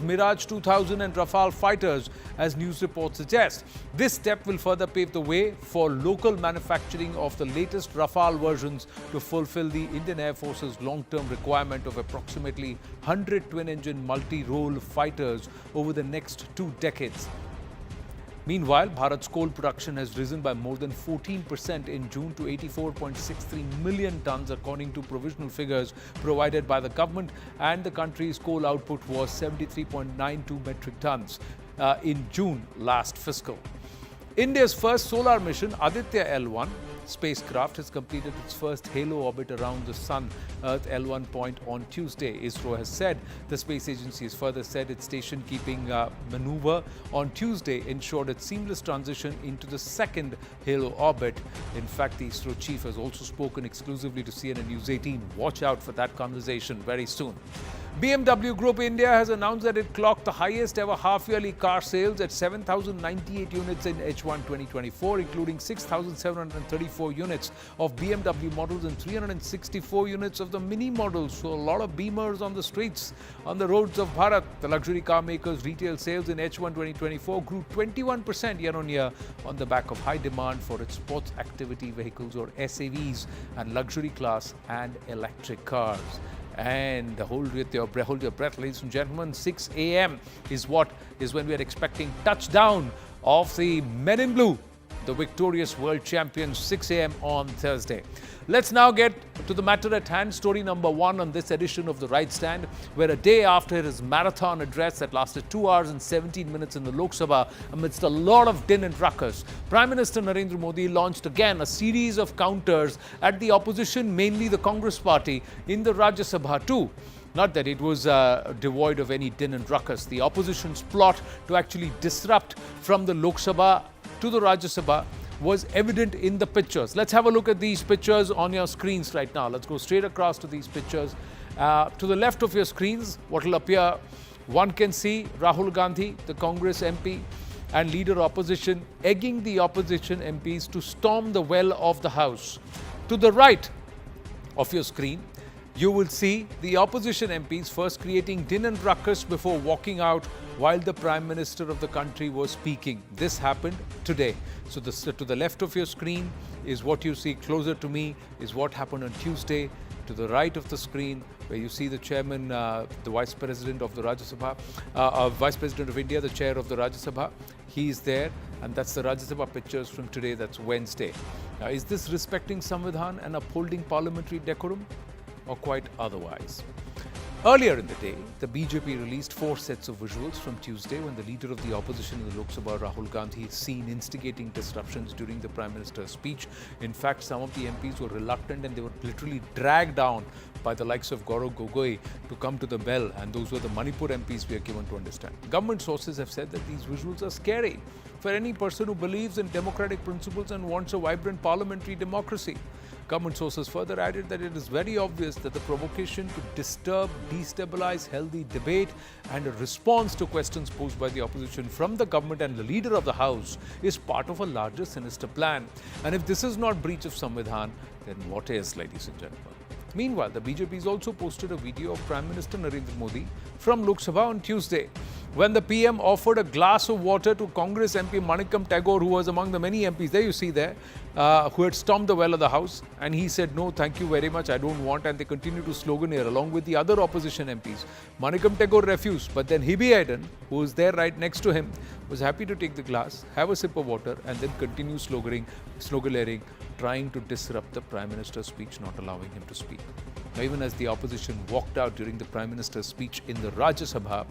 Mirage 2000 and Rafale fighters, as news reports suggest. This step will further pave the way for local manufacturing of the latest Rafale versions to fulfill the Indian Air Force's long-term requirement of approximately 100 twin-engine multi-role fighters over the next 2 decades. Meanwhile, Bharat's coal production has risen by more than 14% in June to 84.63 million tons, according to provisional figures provided by the government, and the country's coal output was 73.92 metric tons in June last fiscal. India's first solar mission, Aditya L1 spacecraft, has completed its first halo orbit around the Sun Earth L1 point on Tuesday. ISRO has said. The space agency has further said its station-keeping maneuver on Tuesday ensured its seamless transition into the second halo orbit. In fact, the ISRO chief has also spoken exclusively to CNN News 18. Watch out for that conversation very soon. BMW Group India has announced that it clocked the highest ever half-yearly car sales at 7,098 units in H1 2024, including 6,734 units of BMW models and 364 units of the mini models. So a lot of Beamers on the streets, on the roads of Bharat. The luxury car maker's retail sales in H1 2024 grew 21% year-on-year on the back of high demand for its sports activity vehicles, or SAVs, and luxury class and electric cars. And hold your breath, ladies and gentlemen. 6 a.m. is when we are expecting touchdown of the Men in Blue, the victorious world champions, 6 a.m. on Thursday. Let's now get to the matter at hand. Story number 1 on this edition of The Right Stand, where a day after his marathon address that lasted 2 hours and 17 minutes in the Lok Sabha, amidst a lot of din and ruckus, Prime Minister Narendra Modi launched again a series of counters at the opposition, mainly the Congress party, in the Rajya Sabha too. Not that it was devoid of any din and ruckus. The opposition's plot to actually disrupt from the Lok Sabha to the Rajya Sabha was evident in the pictures. Let's have a look at these pictures on your screens right now. Let's go straight across to these pictures. To the left of your screens, what will appear, one can see Rahul Gandhi, the Congress MP and leader opposition, egging the opposition MPs to storm the well of the House. To the right of your screen, you will see the opposition MPs first creating din and ruckus before walking out while the Prime Minister of the country was speaking. This happened today. So to the left of your screen is what you see. Closer to me is what happened on Tuesday. To the right of the screen, where you see the chairman, the Vice President of the Rajya Sabha, Vice President of India, the chair of the Rajya Sabha, he is there. And that's the Rajya Sabha pictures from today, that's Wednesday. Now, is this respecting Samvidhan and upholding parliamentary decorum, or quite otherwise? Earlier in the day, the BJP released 4 sets of visuals from Tuesday when the leader of the opposition in the Lok Sabha, Rahul Gandhi, is seen instigating disruptions during the Prime Minister's speech. In fact, some of the MPs were reluctant and they were literally dragged down by the likes of Gaurav Gogoi to come to the bell, and those were the Manipur MPs, we are given to understand. Government sources have said that these visuals are scary for any person who believes in democratic principles and wants a vibrant parliamentary democracy. Government sources further added that it is very obvious that the provocation to disturb, destabilize healthy debate and a response to questions posed by the opposition from the government and the leader of the House is part of a larger sinister plan. And if this is not breach of Samvidhan, then what is, ladies and gentlemen? Meanwhile, the BJP has also posted a video of Prime Minister Narendra Modi from Lok Sabha on Tuesday, when the PM offered a glass of water to Congress MP Mallikarjun Kharge, who was among the many MPs, there you see there, who had stormed the well of the House, and he said, "No, thank you very much, I don't want," and they continued to sloganeer along with the other opposition MPs. Mallikarjun Kharge refused, but then Hebe Aiden, who was there right next to him, was happy to take the glass, have a sip of water, and then continue sloganeering, trying to disrupt the Prime Minister's speech, not allowing him to speak. Now, even as the opposition walked out during the Prime Minister's speech in the Rajya Sabha,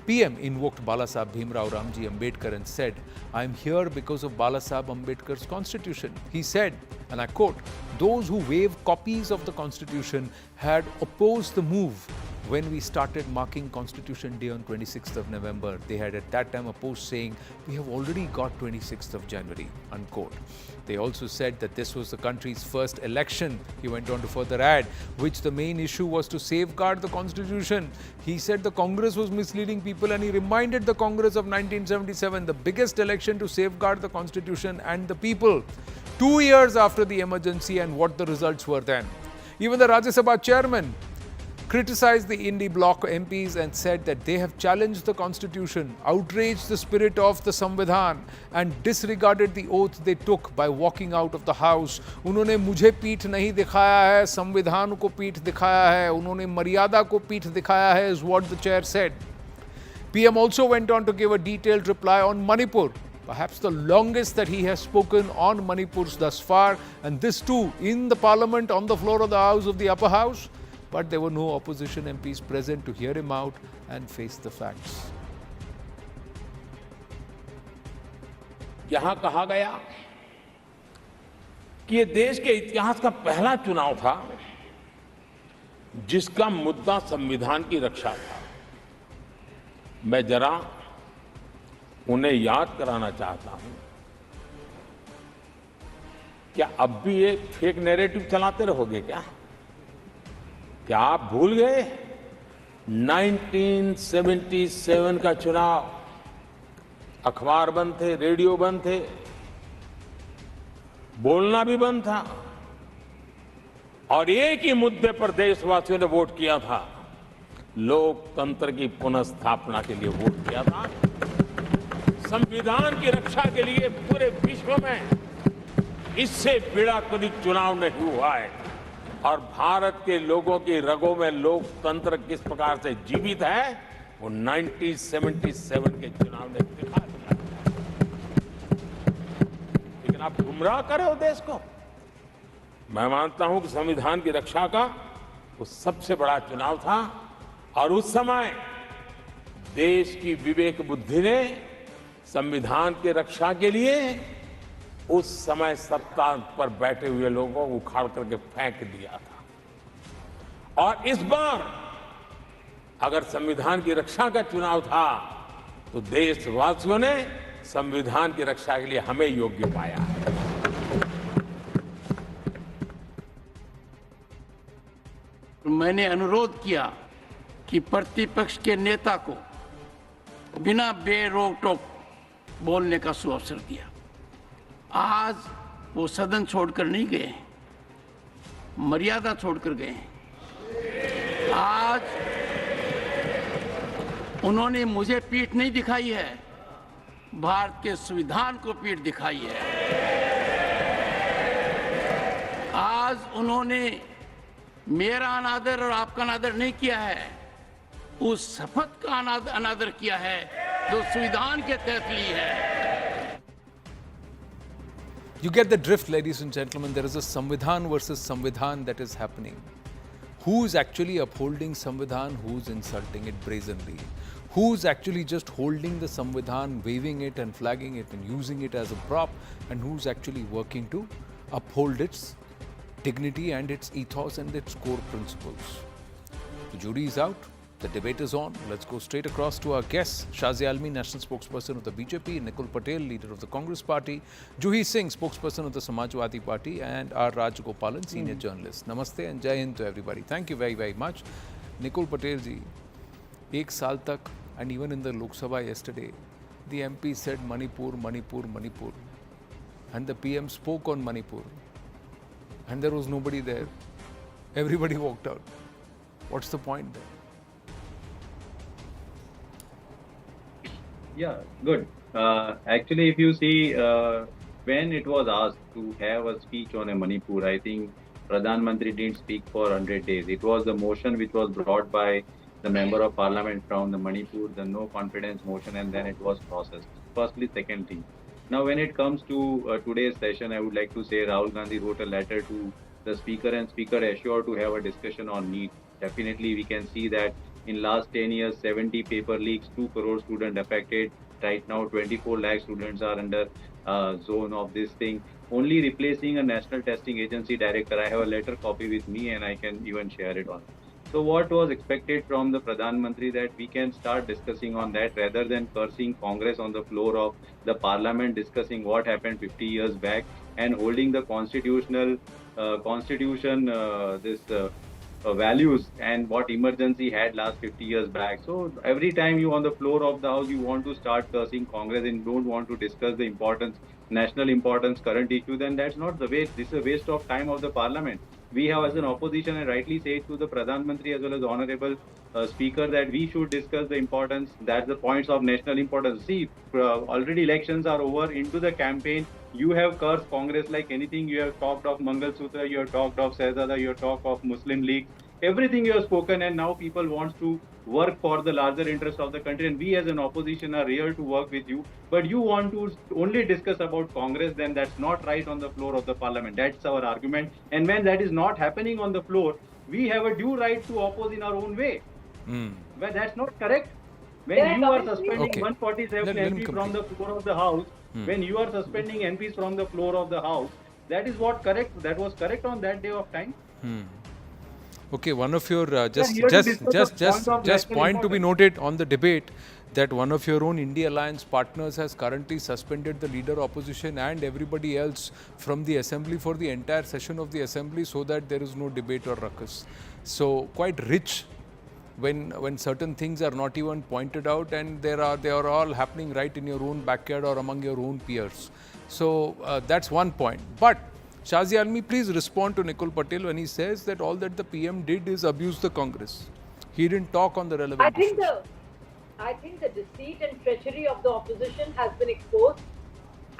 PM invoked Balasaheb Bhimrao Ramji Ambedkar and said, "I am here because of Balasaheb Ambedkar's constitution." He said, and I quote, "Those who wave copies of the constitution had opposed the move when we started marking Constitution Day on 26th of November. They had at that time opposed, saying, 'We have already got 26th of January,' unquote. They also said that this was the country's first election, he went on to further add, which the main issue was to safeguard the Constitution. He said the Congress was misleading people, and he reminded the Congress of 1977, the biggest election to safeguard the Constitution and the people, 2 years after the emergency, and what the results were then. Even the Rajya Sabha chairman, criticized the Indie bloc MPs and said that they have challenged the constitution, outraged the spirit of the Samvidhan and disregarded the oath they took by walking out of the house. उन्होंने मुझे पीठ नहीं दिखाया है, संविधान को पीठ दिखाया है, उन्होंने मर्यादा को पीठ दिखाया है, is what the chair said. PM also went on to give a detailed reply on Manipur, perhaps the longest that he has spoken on Manipur thus far, and this too in the parliament on the floor of the house of the upper house. But there were no opposition MPs present to hear him out and face the facts. यहाँ कहा गया कि ये देश के इतिहास का पहला चुनाव था जिसका मुद्दा संविधान की रक्षा था। मैं जरा उन्हें याद कराना चाहता हूं, क्या अब भी ये फेक नैरेटिव चलाते रहोगे क्या आप भूल गए 1977 का चुनाव? अखबार बंद थे, रेडियो बंद थे, बोलना भी बंद था और एक ही मुद्दे पर देशवासियों ने वोट किया था, लोकतंत्र की पुनर्स्थापना के लिए वोट किया था। संविधान की रक्षा के लिए पूरे विश्व में इससे बड़ा कभी चुनाव नहीं हुआ है और भारत के लोगों की रगों में लोकतंत्र किस प्रकार से जीवित है वो 1977 के चुनाव ने दिखा दिया। लेकिन आप गुमराह कर रहे हो देश को। मैं मानता हूं कि संविधान की रक्षा का वो सबसे बड़ा चुनाव था और उस समय देश की विवेक बुद्धि ने संविधान की रक्षा के लिए उस समय सत्ता पर बैठे हुए लोगों को उखाड़ करके फेंक दिया था। और इस बार अगर संविधान की रक्षा का चुनाव था तो देशवासियों ने संविधान की रक्षा के लिए हमें योग्य पाया है। मैंने अनुरोध किया कि प्रतिपक्ष के नेता को बिना बेरोक टोक बोलने का सुअवसर दिया। आज वो सदन छोड़कर नहीं गए, मर्यादा छोड़कर गए। आज उन्होंने मुझे पीठ नहीं दिखाई है, भारत के संविधान को पीठ दिखाई है। आज उन्होंने मेरा अनादर और आपका अनादर नहीं किया है, उस शपथ का अनादर किया है जो संविधान के तहत ली है। You get the drift, ladies and gentlemen. There is a Samvidhan versus Samvidhan that is happening. Who is actually upholding Samvidhan? Who's insulting it brazenly? Who's actually just holding the Samvidhan, waving it and flagging it and using it as a prop? And who's actually working to uphold its dignity and its ethos and its core principles? The jury is out. The debate is on. Let's go straight across to our guests. Shazi Almi, National Spokesperson of the BJP, Nikul Patel, Leader of the Congress Party, Juhi Singh, Spokesperson of the Samajwadi Party, and R. Rajgopalan, Senior Journalist. Namaste and Jai Hind to everybody. Thank you very, very much. Nikul Patel ji, ek saal tak, and even in the Lok Sabha yesterday, the MP said Manipur, Manipur, Manipur. And the PM spoke on Manipur. And there was nobody there. Everybody walked out. What's the point there? Yeah, good. Actually, if you see, when it was asked to have a speech on a Manipur, I think Pradhan Mantri didn't speak for 100 days. It was the motion which was brought by the Member of Parliament from the Manipur, the no confidence motion, and then it was processed. Firstly, second thing. Now, when it comes to today's session, I would like to say Rahul Gandhi wrote a letter to the Speaker and Speaker assured to have a discussion on NEET. Definitely, we can see that in last 10 years, 70 paper leaks, 2 crore students affected. Right now, 24 lakh students are under zone of this thing. Only replacing a national testing agency director. I have a letter copy with me and I can even share it on. So what was expected from the Pradhan Mantri that we can start discussing on that rather than cursing Congress on the floor of the Parliament, discussing what happened 50 years back and holding the values and what emergency had last 50 years back. So every time you on the floor of the house, you want to start cursing Congress and don't want to discuss the importance, national importance, current issue, then that's not the way. This is a waste of time of the Parliament. We have as an opposition, and rightly said to the Pradhan Mantri as well as the Honorable Speaker, that we should discuss the importance, that's the points of national importance. See, already elections are over, into the campaign. You have cursed Congress like anything. You have talked of Mangal Sutra, you have talked of Sehzada, you have talked of Muslim League. Everything you have spoken, and now people want to work for the larger interest of the country. And we as an opposition are here to work with you. But you want to only discuss about Congress, then that's not right on the floor of the parliament. That's our argument. And when that is not happening on the floor, we have a due right to oppose in our own way. But that's not correct. When you are suspending 147 MP from the floor of the House, when you are suspending MPs from the floor of the House, that is what correct. That was correct on that day of time. Okay, one of your just point to be noted on the debate that one of your own India Alliance partners has currently suspended the leader opposition and everybody else from the assembly for the entire session of the assembly so that there is no debate or ruckus. So quite rich when certain things are not even pointed out and they are all happening right in your own backyard or among your own peers. So that's one point. But Shazi Almi, please respond to Nikul Patel when he says that all that the PM did is abuse the Congress. He didn't talk on the relevant issues. I think the deceit and treachery of the opposition has been exposed,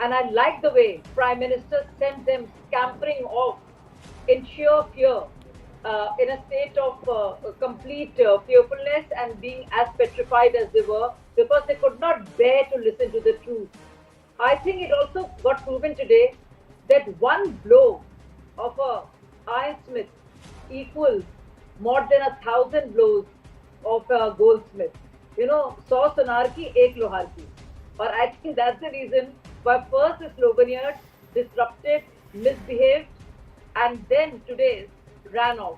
and I like the way Prime Minister sent them scampering off in sheer fear, in a state of complete fearfulness and being as petrified as they were because they could not bear to listen to the truth. I think it also got proven today that one blow of a ironsmith equals more than 1,000 blows of a goldsmith. You know, 100 sonar ki, 1 lohar ki. Or I think that's the reason why first the sloganeers disrupted, misbehaved, and then today ran off.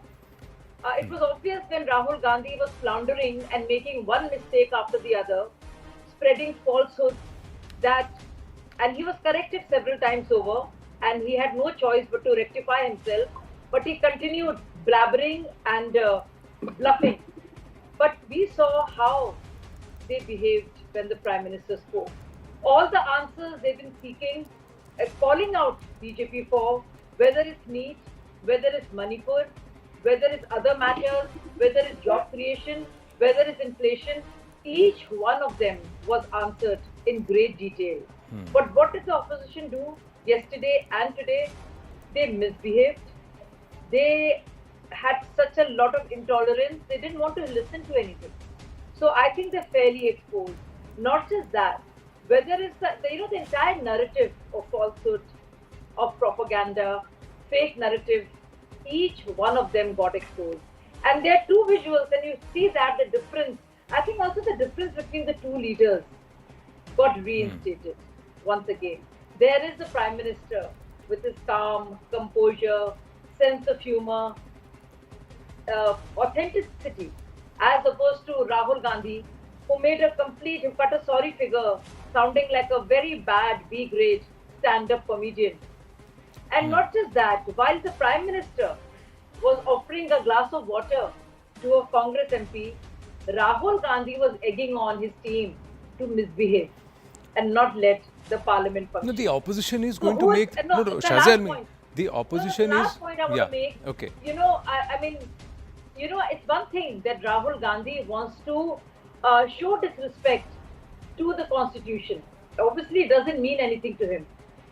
It was obvious when Rahul Gandhi was floundering and making one mistake after the other, spreading falsehoods and he was corrected several times over, and he had no choice but to rectify himself, but he continued blabbering and bluffing. But we saw how they behaved when the Prime Minister spoke. All the answers they've been seeking, calling out BJP for, whether it's NEET, whether it's Manipur, whether it's other matters, whether it's job creation, whether it's inflation, each one of them was answered in great detail. But what did the opposition do yesterday and today? They misbehaved. They had such a lot of intolerance. They didn't want to listen to anything. So I think they're fairly exposed. Not just that, whether it's the entire narrative of falsehood, of propaganda, fake narrative, each one of them got exposed. And there are two visuals, and you see that the difference. I think also the difference between the two leaders got reinstated once again. There is the Prime Minister with his calm, composure, sense of humor, authenticity, as opposed to Rahul Gandhi, who cut a sorry figure, sounding like a very bad B-grade stand-up comedian. And not just that, while the Prime Minister was offering a glass of water to a Congress MP, Rahul Gandhi was egging on his team to misbehave and not let the parliament function. No, the opposition is going to make... Shazi Almi, the opposition the last point I want to make, okay. It's one thing that Rahul Gandhi wants to show disrespect to the constitution. Obviously, it doesn't mean anything to him,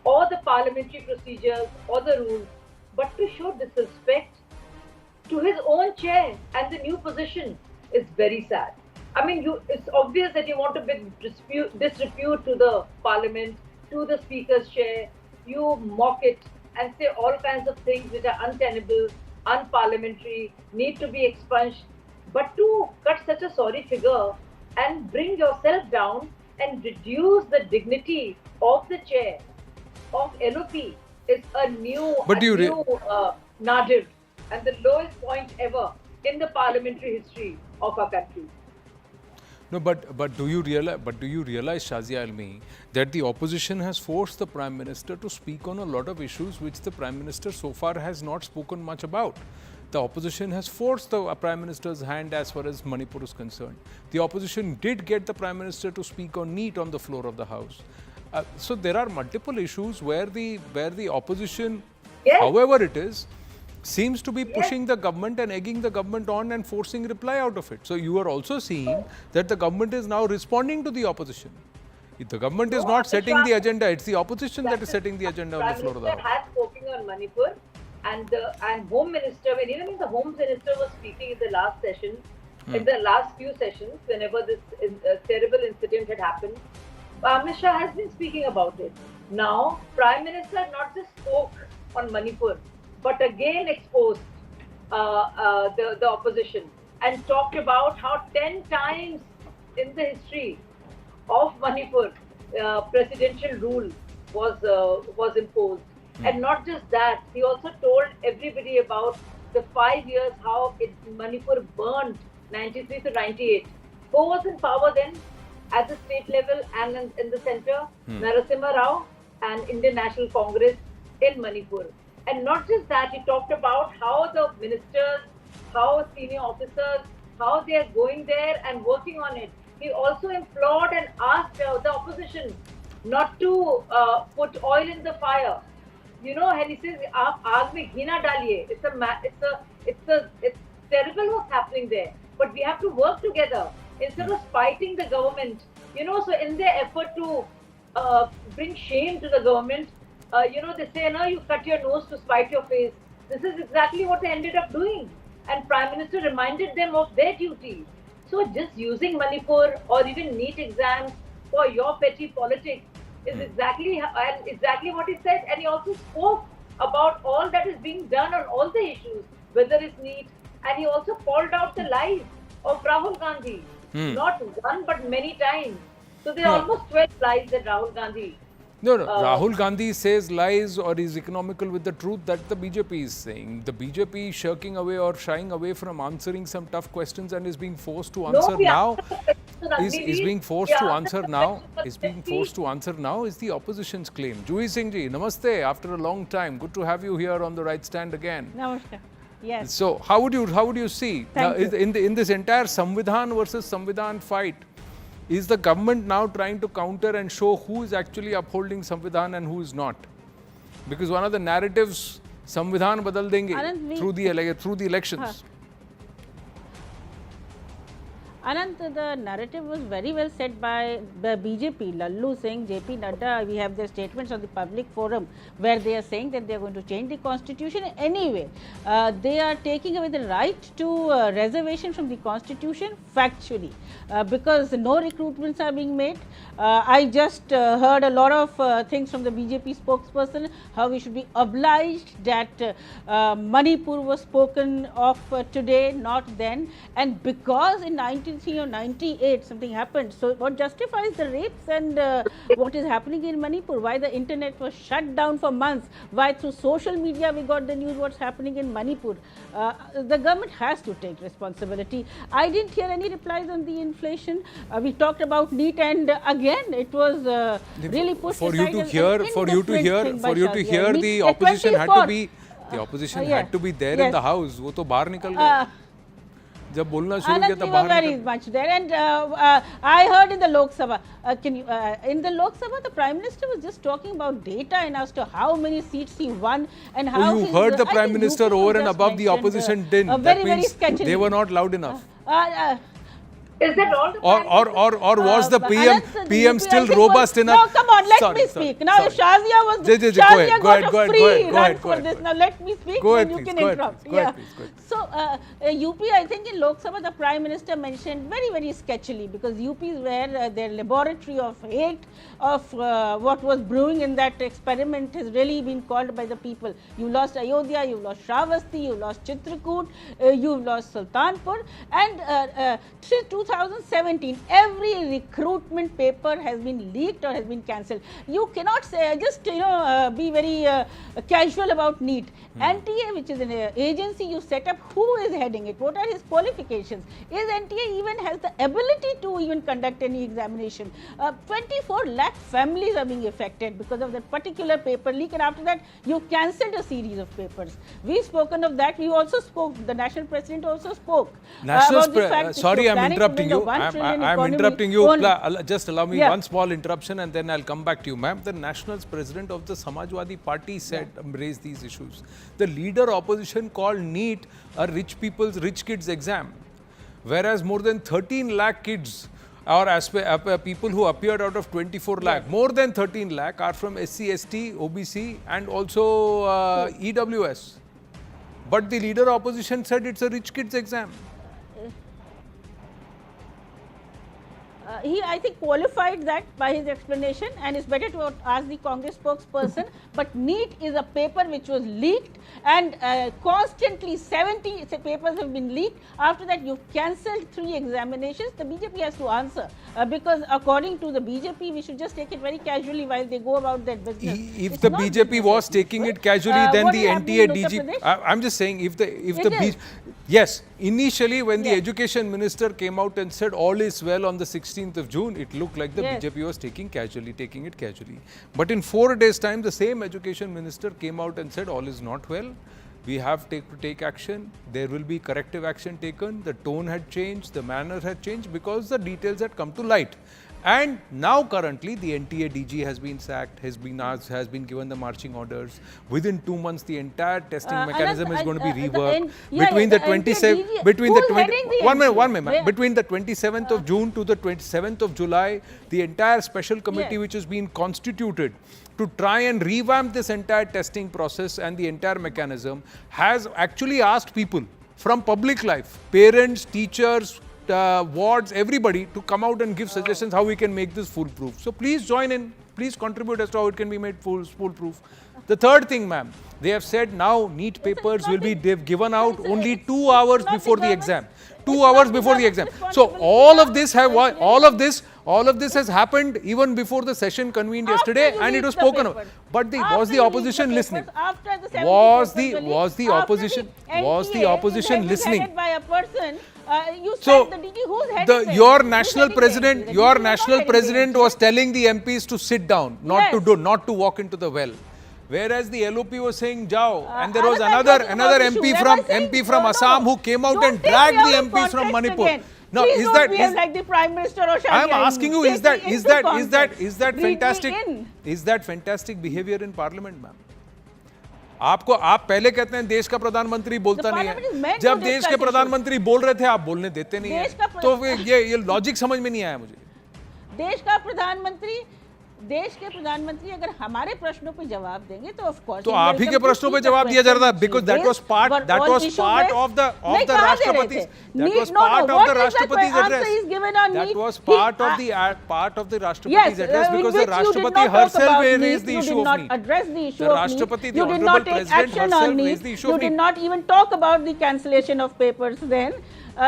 or the parliamentary procedures, or the rules, but to show disrespect to his own chair and the new position is very sad. I mean, it's obvious that you want to bring disrepute to the parliament, to the speaker's chair. You mock it and say all kinds of things which are untenable, unparliamentary, need to be expunged. But to cut such a sorry figure and bring yourself down and reduce the dignity of the chair of LOP is a new nadir and the lowest point ever in the parliamentary history of our country. No, but do you realize, Shazia Almi, that the opposition has forced the Prime Minister to speak on a lot of issues which the Prime Minister so far has not spoken much about. The opposition has forced the Prime Minister's hand as far as Manipur is concerned. The opposition did get the Prime Minister to speak on NEET on the floor of the House. So there are multiple issues where the opposition, however it is, seems to be pushing the government and egging the government on and forcing reply out of it. So you are also seeing that the government is now responding to the opposition. If the government is not setting the agenda, it's the opposition that is setting the agenda on the floor of the House. Has spoken on Manipur, and Home Minister, even the Home Minister was speaking in the last session, in the last few sessions, whenever this terrible incident had happened, Amit Shah has been speaking about it. Now, Prime Minister not just spoke on Manipur, but again exposed the opposition and talked about how 10 times in the history of Manipur, presidential rule was imposed. And not just that, he also told everybody about the 5 years how Manipur burned 93 to 98. Who was in power then at the state level and in the center? Narasimha Rao and Indian National Congress in Manipur. And not just that, he talked about how the ministers, how senior officers, how they are going there and working on it. He also implored and asked the opposition not to put oil in the fire. And he says, "Aag mein ghee na daliye." It's terrible what's happening there. But we have to work together instead of spiting the government. So in their effort to bring shame to the government, they say, "No, you cut your nose to spite your face." This is exactly what they ended up doing. And Prime Minister reminded them of their duty. So just using Manipur or even NEET exams for your petty politics is exactly what he said. And he also spoke about all that is being done on all the issues, whether it's NEET. And he also called out the lies of Rahul Gandhi. Not one, but many times. So there are almost 12 lies that Rahul Gandhi... No. Rahul Gandhi says lies or is economical with the truth. That the BJP is saying. The BJP is shirking away or shying away from answering some tough questions and is being forced to answer now. Is being forced to answer now. Is being forced to answer now is the opposition's claim. Juhi Singh ji, namaste. After a long time, good to have you here on the right stand again. Namaskar. Yes. So how would you see now, in this entire Samvidhan versus Samvidhan fight? Is the government now trying to counter and show who is actually upholding Samvidhan and who is not? Because one of the narratives, Samvidhan badal denge through the elections. Anant, the narrative was very well said by the BJP, Lallu saying, JP Nadda, we have their statements on the public forum where they are saying that they are going to change the constitution. Anyway, they are taking away the right to reservation from the constitution factually because no recruitments are being made. I just heard a lot of things from the BJP spokesperson, how we should be obliged that Manipur was spoken of today, not then. And because in 1993 or 98 something happened, so what justifies the rapes and what is happening in Manipur? Why the internet was shut down for months? Why through social media we got the news what's happening in Manipur? The government has to take responsibility. I didn't hear any replies on the inflation. We talked about NEET, and again it was really pushed for aside. For you to hear, the opposition had to be had to be there in the house. वो तो बाहर निकल गए. जब बोलना शुरू किया तब बाहर very much there, and I heard in the Lok Sabha, in the Lok Sabha the Prime Minister was just talking about data and as to how many seats he won and how you heard the Prime Minister over and above the opposition didn't. That means they were not loud enough. Is that all? Or was the PM still robust enough? No, come on, let me speak. Now, if Shazia was Shazia got a free run for this. Now, let me speak, then you can interrupt. So, UP, I think in Lok Sabha, the Prime Minister mentioned very, very sketchily, because UP is where their laboratory of hate of what was brewing in that experiment has really been called by the people. You lost Ayodhya, you lost Shravasti, you lost Chitrakoot, you lost Sultanpur, and 2017, every recruitment paper has been leaked or has been cancelled. You cannot say, just be very casual about NEET. NTA, which is an agency you set up, who is heading it? What are his qualifications? Is NTA even has the ability to even conduct any examination? 24 lakh families are being affected because of that particular paper leak, and after that you cancelled a series of papers. We've spoken of that. We also spoke, the national president also spoke about the fact sorry, I'm interrupting you. I'm interrupting you. Just allow me me one small interruption and then I'll come back to you, ma'am. The Nationals President of the Samajwadi Party said, raised these issues. The leader opposition called NEET a rich kids exam, whereas more than 13 lakh kids or people who appeared out of 24 lakh, more than 13 lakh are from SC, ST, OBC and also EWS. But the leader opposition said it's a rich kids exam. He, I think, qualified that by his explanation, and it's better to ask the Congress spokesperson. But NEET is a paper which was leaked, and constantly 70 papers have been leaked. After that, you've cancelled 3 examinations. The BJP has to answer because according to the BJP, we should just take it very casually while they go about their business. If the BJP was taking it casually, then the NTA DG. I'm just saying, yes, initially when the education minister came out and said all is well on the 16th of June, it looked like the BJP was taking it casually. But in 4 days' time, the same education minister came out and said all is not well. We have to take action. There will be corrective action taken. The tone had changed, the manner had changed because the details had come to light. And now currently the NTA DG has been sacked, has been given the marching orders. Within 2 months the entire testing mechanism is going to be reworked. Between the 27th of June to the 27th of July, the entire special committee which has been constituted to try and revamp this entire testing process and the entire mechanism has actually asked people from public life, parents, teachers, wards, everybody to come out and give suggestions how we can make this foolproof. So please join in, please contribute as to how it can be made foolproof. The third thing, ma'am, they have said now NEET papers will be given out only 2 hours before the exam. 2 hours before the exam. So all of this has happened even before the session convened yesterday, and it was spoken of. But was the opposition listening? Was the opposition listening? So your national president was telling the MPs to sit down, not to walk into the well. Whereas the LOP was saying Jao, and there was another MP from Assam who came out and dragged the MPs from Manipur. Now, is that like the Prime Minister or I am asking you, is that fantastic behavior in Parliament, ma'am? आप पहले कहते हैं देश का प्रधानमंत्री बोलता नहीं है, जब देश के प्रधानमंत्री बोल रहे थे आप बोलने देते नहीं है, तो ये लॉजिक समझ में नहीं आया मुझे। देश के प्रधानमंत्री अगर हमारे प्रश्नों पे जवाब देंगे तो ऑफ कोर्स तो आप ही के प्रश्नों पे जवाब दिया जा रहा था, because that was part of the Rashtrapati's address. That was part of the Rashtrapati's address, because the Rashtrapati herself raised the issue of NEET. The Rashtrapati, the Honorable President herself raised the issue of NEET. You did not even talk about the cancellation of papers then.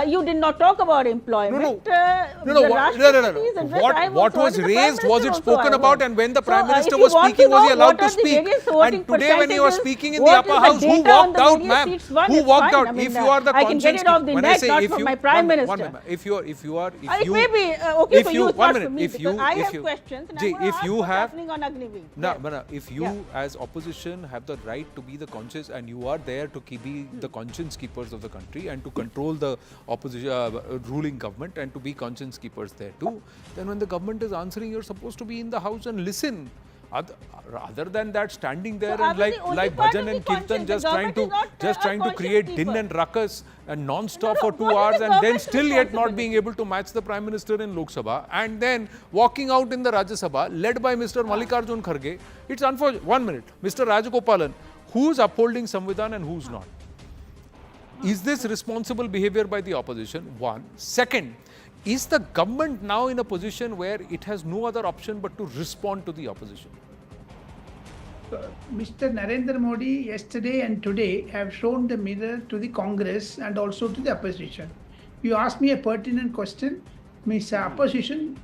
You did not talk about employment. No. What was raised, was it spoken about, and when the Prime Minister was speaking, was he allowed to speak? And today when he was speaking in the upper house, who walked out, ma'am? Who walked out? If you are the conscience, when I say if you, one minute, if you as opposition have the right to be the conscience, and you are there to be the conscience keepers of the country and to control the opposition ruling government and to be conscience keepers there too, then when the government is answering, you're supposed to be in the house and listen. Other than that, standing there and like bhajan and kirtan, just trying to create din and ruckus and non-stop for 2 hours, and then still yet not being able to match the Prime Minister in Lok Sabha, and then walking out in the Rajya Sabha led by Mr. Mallikarjun Kharge. It's unfortunate. 1 minute, Mr. Rajagopalan, who's upholding Samvidhan and who's not? Is this responsible behavior by the opposition? One. Second, is the government now in a position where it has no other option but to respond to the opposition? Mr. Narendra Modi yesterday and today have shown the mirror to the Congress and also to the opposition. You asked me a pertinent question. Opposition,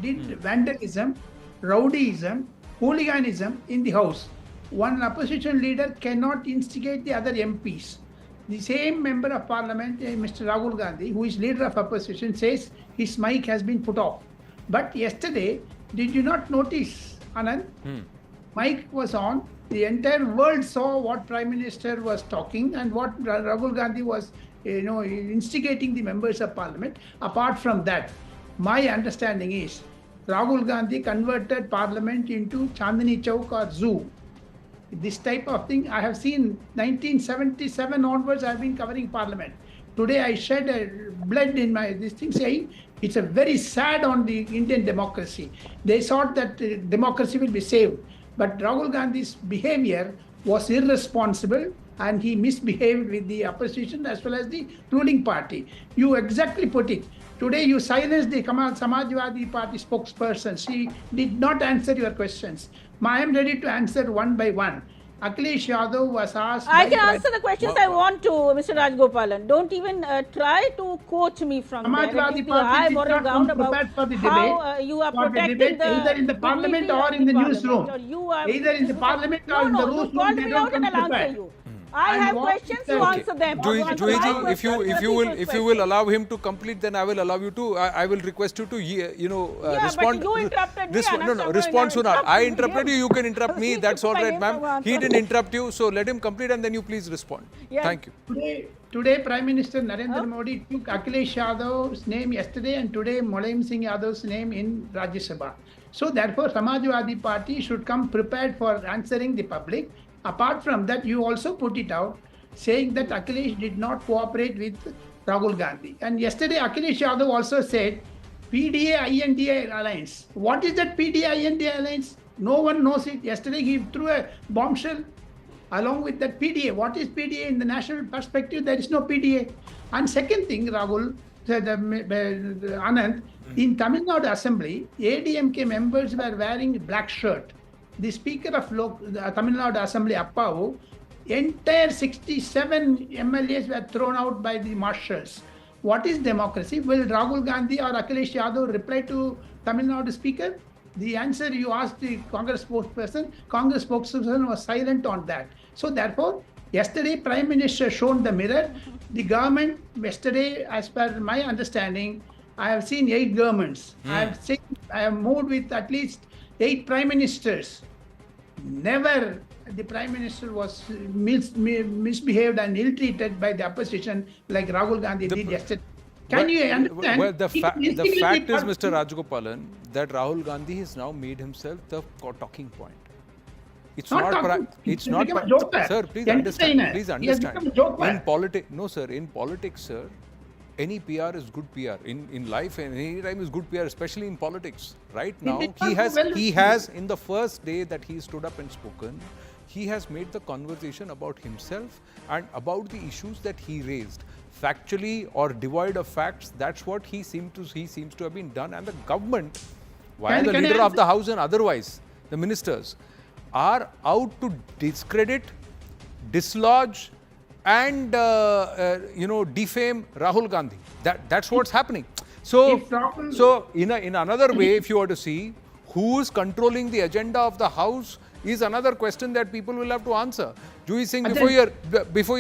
did vandalism, rowdyism, hooliganism in the House. One opposition leader cannot instigate the other MPs. The same member of parliament, Mr. Rahul Gandhi, who is leader of opposition, says his mic has been put off. But yesterday, did you not notice, Anand? Mic was on. The entire world saw what Prime Minister was talking and what Rahul Gandhi was, instigating the members of parliament. Apart from that, My understanding is Rahul Gandhi converted parliament into Chandni Chowk or zoo. This type of thing I have seen 1977 onwards. I have been covering parliament. Today I shed blood in my this thing saying it's a very sad on the Indian democracy. They thought that democracy will be saved, but Rahul Gandhi's behavior was irresponsible and he misbehaved with the opposition as well as the ruling party. You exactly put it. Today you silenced the Samajwadi Party spokesperson. She did not answer your questions. I am ready to answer one by one. Akhilesh Yadav was asked. I can answer the questions I want to, Mr. Rajgopalan. Don't even try to coach me from Samajwadi there. Party did not come prepared for the debate. You are protecting the either in the parliament or in the newsroom. Either in the parliament or in the newsroom. You called me out and I'll answer you. I have questions, you answer them. Juiji, if you will allow him to complete, then I will allow you to. I will request you to respond. But you interrupted me. Respond sooner. I interrupted you. You can interrupt me. That's all right, ma'am. He didn't interrupt you, so let him complete and then you please respond. Thank you. Today, Prime Minister Narendra Modi took Akhilesh Yadav's name yesterday and today Mulayam Singh Yadav's name in Rajya Sabha. So therefore, Samajwadi Party should come prepared for answering the public. Apart from that, you also put it out saying that Akhilesh did not cooperate with Rahul Gandhi. And yesterday, Akhilesh Yadav also said PDA-INDA alliance. What is that PDA-INDA alliance? No one knows it. Yesterday, he threw a bombshell along with that PDA. What is PDA? In the national perspective, there is no PDA. And second thing, Rahul, Anand, in Tamil Nadu Assembly, ADMK members were wearing black shirt. The Speaker of Tamil Nadu Assembly, Appavu, entire 67 MLAs were thrown out by the marshals. What is democracy? Will Rahul Gandhi or Akhilesh Yadav reply to Tamil Nadu Speaker? The answer you asked the Congress spokesperson was silent on that. So therefore, yesterday Prime Minister shown the mirror. The government yesterday, as per my understanding, I have seen 8 governments. I have moved with at least 8 prime ministers. Never the prime minister was misbehaved and ill-treated by the opposition like Rahul Gandhi did yesterday. Can you understand? Well, the fact is, Mr. Rajgopalan, that Rahul Gandhi has now made himself the talking point. It's not. Sir, please understand. Please understand. In politics, no, sir. In politics, sir, any PR is good PR. In life, any time is good PR, especially in politics. Right now, he has in the first day that he stood up and spoken, he has made the conversation about himself and about the issues that he raised. Factually or devoid of facts, that's what he seems to have been done. And the government, via the leader of the house and otherwise, the ministers, are out to discredit, dislodge, and defame Rahul Gandhi. That's what's happening. So in another way, if you were to see who is controlling the agenda of the house, is another question that people will have to answer. Juhi Singh, before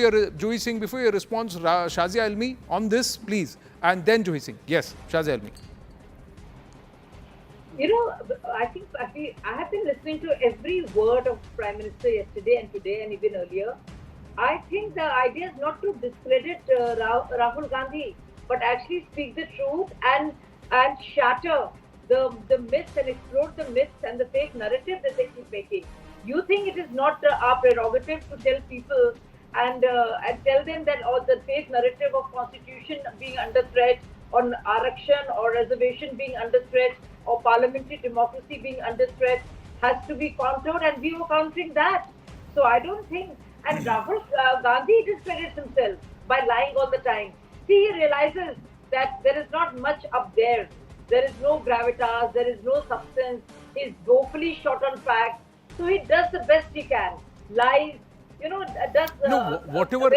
your response, Shazia Almi, on this, please, and then Juhi Singh. Yes, Shazia Almi. You know, I think I have been listening to every word of Prime Minister yesterday and today and even earlier. I think the idea is not to discredit Rahul Gandhi, but actually speak the truth and shatter the myths and explode the myths and the fake narrative that they keep making. You think it is not our prerogative to tell people and tell them that the fake narrative of constitution being under threat, on Arakshan or reservation being under threat, or parliamentary democracy being under threat has to be countered, and we were countering that. So I don't think, and Rahul Gandhi discredits himself by lying all the time. See, he realizes that there is not much up there. There is no gravitas, there is no substance. He's woefully short on facts. So he does the best he can. Lies, does whatever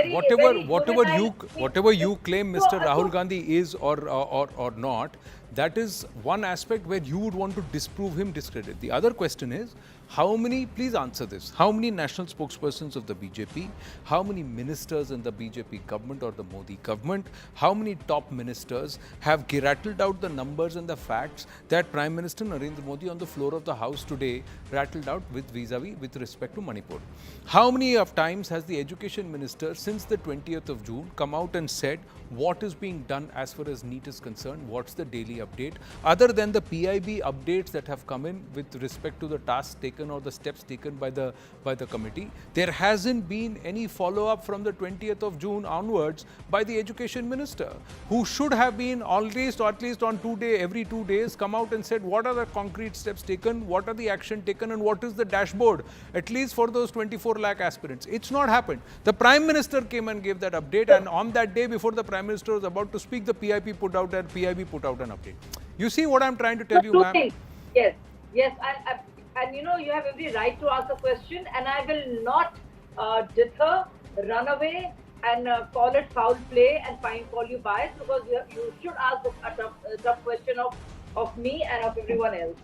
you claim Mr. Rahul Gandhi is or not, that is one aspect where you would want to disprove him, discredit. The other question is, how many, please answer this, how many national spokespersons of the BJP, how many ministers in the BJP government or the Modi government, how many top ministers have rattled out the numbers and the facts that Prime Minister Narendra Modi on the floor of the House today rattled out with respect to Manipur? How many of times has the Education Minister since the 20th of June come out and said what is being done as far as NEET is concerned, what's the daily update, other than the PIB updates that have come in with respect to the tasks taken or the steps taken by the committee. There hasn't been any follow-up from the 20th of June onwards by the Education Minister, who should have been at least on every 2 days, come out and said what are the concrete steps taken, what are the action taken, and what is the dashboard, at least for those 24 lakh aspirants. It's not happened. The Prime Minister came and gave that update, and on that day before the Prime Minister was about to speak, the PIB put out an update. You see what I'm trying to tell you, ma'am? Yes, and you know, you have every right to ask a question, and I will not deter, run away, and call it foul play and call you biased, because you should ask a tough question of me and of everyone else,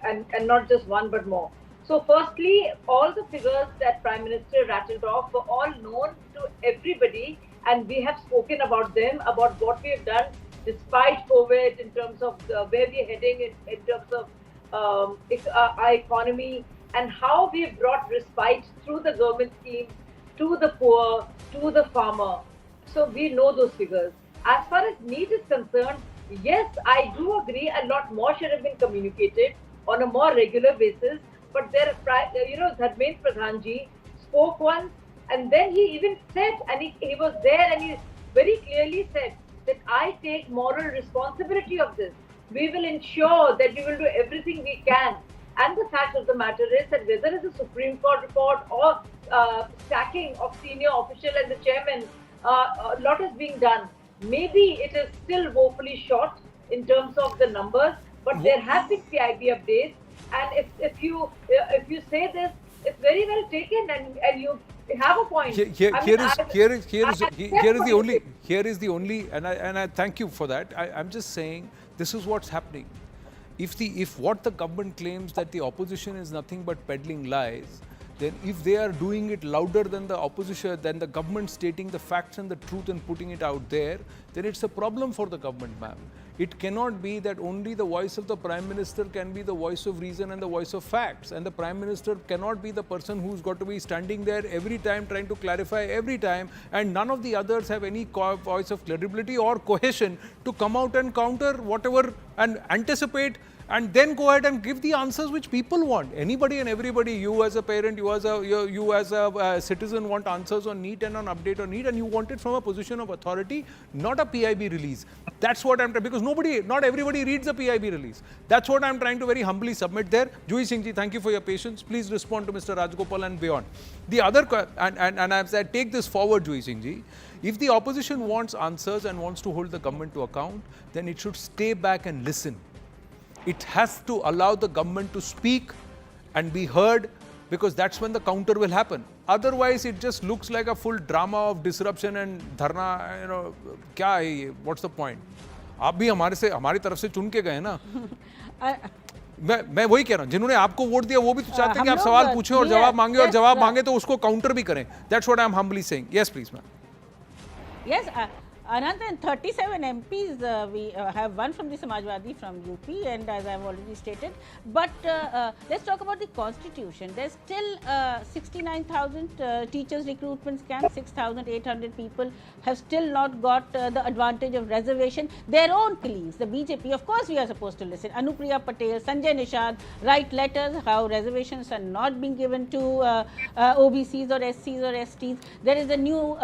and not just one but more. So firstly, all the figures that Prime Minister rattled off were all known to everybody, and we have spoken about them, about what we have done despite COVID, in terms of where we are heading in terms of our economy, and how we have brought respite through the government schemes to the poor, to the farmer. So we know those figures. As far as NEET is concerned, yes, I do agree a lot more should have been communicated on a more regular basis. But there, you know, Dharmendra Pradhan ji spoke once, and then he even said, and he was there, and he very clearly said that I take moral responsibility of this. We will ensure that we will do everything we can. And the fact of the matter is that whether it's a Supreme Court report or sacking of senior official and the chairman, a lot is being done. Maybe it is still woefully short in terms of the numbers, but there have been PIB updates. And if you say this, it's very well taken, and you have a point. Here is the only, and I thank you for that. I'm just saying this is what's happening. If what the government claims that the opposition is nothing but peddling lies, then if they are doing it louder than the opposition, than the government stating the facts and the truth and putting it out there, then it's a problem for the government, ma'am. It cannot be that only the voice of the Prime Minister can be the voice of reason and the voice of facts. And the Prime Minister cannot be the person who's got to be standing there every time trying to clarify every time, and none of the others have any voice of credibility or cohesion to come out and counter whatever and anticipate and then go ahead and give the answers which people want. Anybody and everybody, you as a parent, you as a citizen want answers on NEET and on update on NEET, and you want it from a position of authority, not a PIB release. That's what I'm trying, because not everybody reads the PIB release. That's what I'm trying to very humbly submit there. Juhi Singh ji, thank you for your patience. Please respond to Mr. Rajgopal and beyond. The other, and as I take this forward, Juhi Singh ji, if the opposition wants answers and wants to hold the government to account, then it should stay back and listen. It has to allow the government to speak and be heard, because that's when the counter will happen. Otherwise, it just looks like a full drama of disruption and dharna. You know, क्या है ये? What's the point? आप भी हमारी तरफ से चुन के गए ना. मैं वही कह रहा हूँ, जिन्होंने आपको वोट दिया वो भी तो चाहते हैं कि आप सवाल पूछें और जवाब मांगे, और जवाब मांगे तो उसको काउंटर भी करें. That's what I'm humbly saying. Yes, please, ma'am. Yes. Another 37 MPs we have one from the Samajwadi from UP, and as I have already stated. But let's talk about the constitution. There's still 69,000 teachers recruitment scam. 6,800 people have still not got the advantage of reservation. Their own colleagues, the BJP, of course we are supposed to listen. Anupriya Patel, Sanjay Nishad write letters how reservations are not being given to OBCs or SCs or STs. There is a new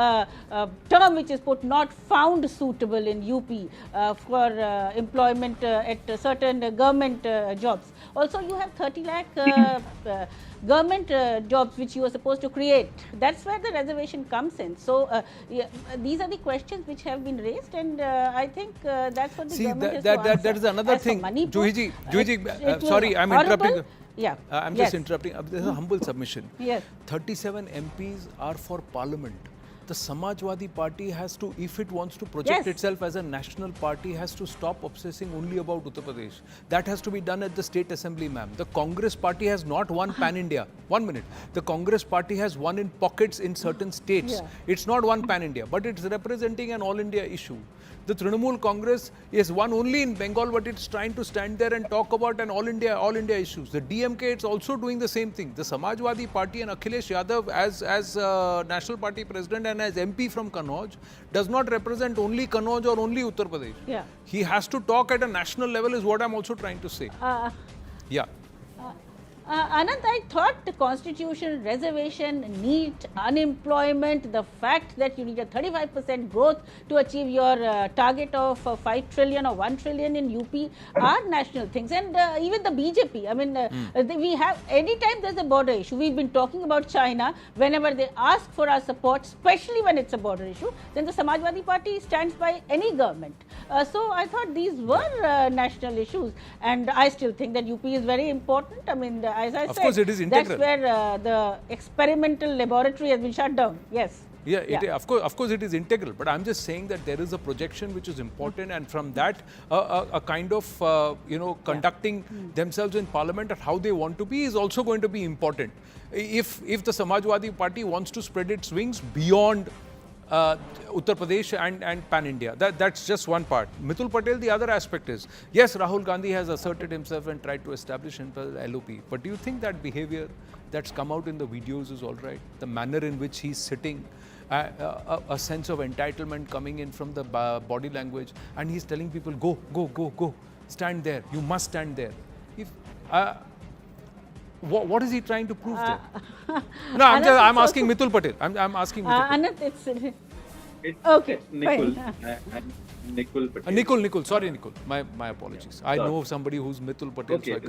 term which is put, not found suitable in UP for employment at certain government jobs. Also, you have 30 lakh government jobs which you are supposed to create. That's where the reservation comes in. So, these are the questions which have been raised, and I think that's what the government has to answer. That is another thing. Juhi ji, sorry, I'm interrupting. Yeah. I'm just interrupting. There's a humble submission. Yes. 37 MPs are for Parliament. The Samajwadi Party has to, if it wants to project itself as a national party, has to stop obsessing only about Uttar Pradesh. That has to be done at the state assembly, ma'am. The Congress Party has not won pan-India. 1 minute. The Congress Party has won in pockets in certain states. Yeah. It's not one pan-India, but it's representing an all-India issue. The Trinamool Congress is one only in Bengal, but it's trying to stand there and talk about an all-India issues. The DMK, it's also doing the same thing. The Samajwadi Party and Akhilesh Yadav as National Party President and as MP from Kannauj does not represent only Kannauj or only Uttar Pradesh. Yeah. He has to talk at a national level is what I'm also trying to say. Yeah. Anand, I thought the constitution, reservation, NEET, unemployment, the fact that you need a 35% growth to achieve your target of 5 trillion or 1 trillion in UP are national things. And even the BJP, I mean, we have, anytime there's a border issue, we've been talking about China, whenever they ask for our support, especially when it's a border issue, then the Samajwadi Party stands by any government. So I thought these were national issues, and I still think that UP is very important. I mean, as I Of said, course it is integral. that's where the experimental laboratory has been shut down. Yes. Yeah, of course it is integral, but I'm just saying that there is a projection which is important, and from that a kind of conducting themselves in parliament at how they want to be is also going to be important. If the Samajwadi Party wants to spread its wings beyond Uttar Pradesh and pan-India. That's just one part. Mithul Patel, the other aspect is, yes, Rahul Gandhi has asserted himself and tried to establish himself as LOP. But do you think that behavior that's come out in the videos is all right? The manner in which he's sitting, a sense of entitlement coming in from the body language, and he's telling people, go, go, go, go, stand there, you must stand there. If what is he trying to prove there? No, I'm asking Mithul Patel. I'm asking Mithul Patel. Anand, okay. Nikul Patel. Nikul. Sorry, Nikul. My apologies. I know somebody who's Mithul Patel. Okay, so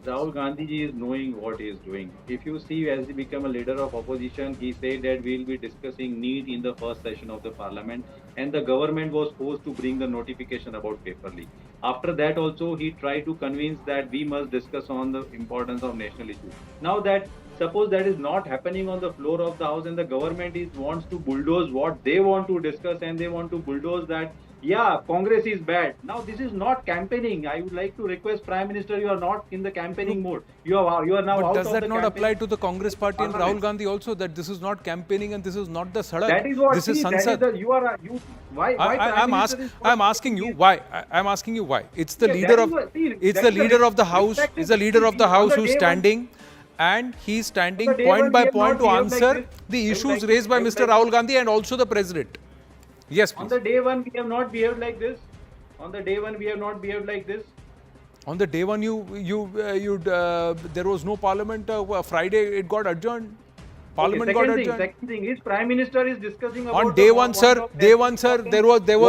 Rahul Gandhi ji is knowing what he is doing. If you see, as he became a leader of opposition, he said that we will be discussing NEET in the first session of the parliament, and the government was forced to bring the notification about paper leak. After that also, he tried to convince that we must discuss on the importance of national issues. Now that, suppose that is not happening on the floor of the house and the government wants to bulldoze what they want to discuss, and they want to bulldoze that, yeah, Congress is bad. Now this is not campaigning. I would like to request Prime Minister, you are not in the campaigning mode. You are now but out does of that the not campaign. apply to the Congress party and Rahul Gandhi also, that this is not campaigning and this is not the Sadak? That is what this is Sansad. I'm asking you why. I'm asking you why. It's the leader of the house. It's the leader of the house who's standing, and he's standing point by point to answer the issues raised by Mr. Rahul Gandhi and also the president. Yes, please. On the day one, we have not behaved like this. On the day one, we have not behaved like this. On the day one, there was no parliament. Friday, it got adjourned. Parliament got adjourned. Second thing is, Prime Minister is discussing about on day one, sir, there was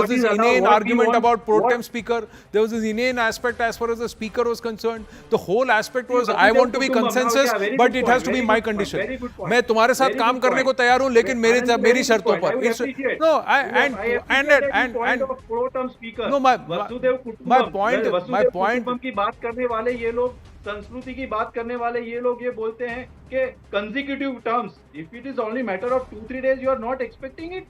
this inane argument about pro tem speaker. There was this inane aspect as far as the speaker was concerned. The whole aspect was, I want to be consensus, but it has to be my condition. मैं तुम्हारे साथ काम करने को तैयार हूँ, लेकिन मेरी शर्तों पर. No, my point. की बात करने वाले ये लोग, संस्कृति की बात करने वाले ये लोग ये बोलते हैं कि consecutive terms. If it is only matter of 2-3 days, you are not expecting it.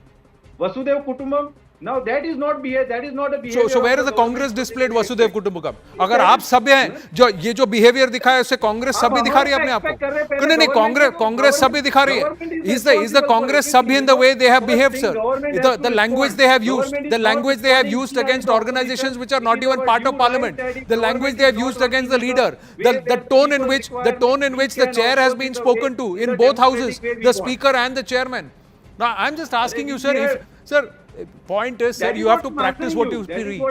Vasudev Kutumbam. Now that is not behavior. That is not a behavior. So where is the Congress displayed Vasudev Kutumbakam? अगर आप सभ्य हैं, ये जो behavior दिखाया उससे कांग्रेस सभ्य दिखा रही है अपने आप को. नहीं, कांग्रेस सभ्य दिखा रही है. Is the Congress सभ्य in the way they have behaved, sir? The language they have used against organizations which are not even part of parliament. The language they have used against the leader. The tone in which the chair has been spoken to in both houses, the speaker and the chairman. Now I'm just asking you, sir, point is, sir, you have to practice what you preach.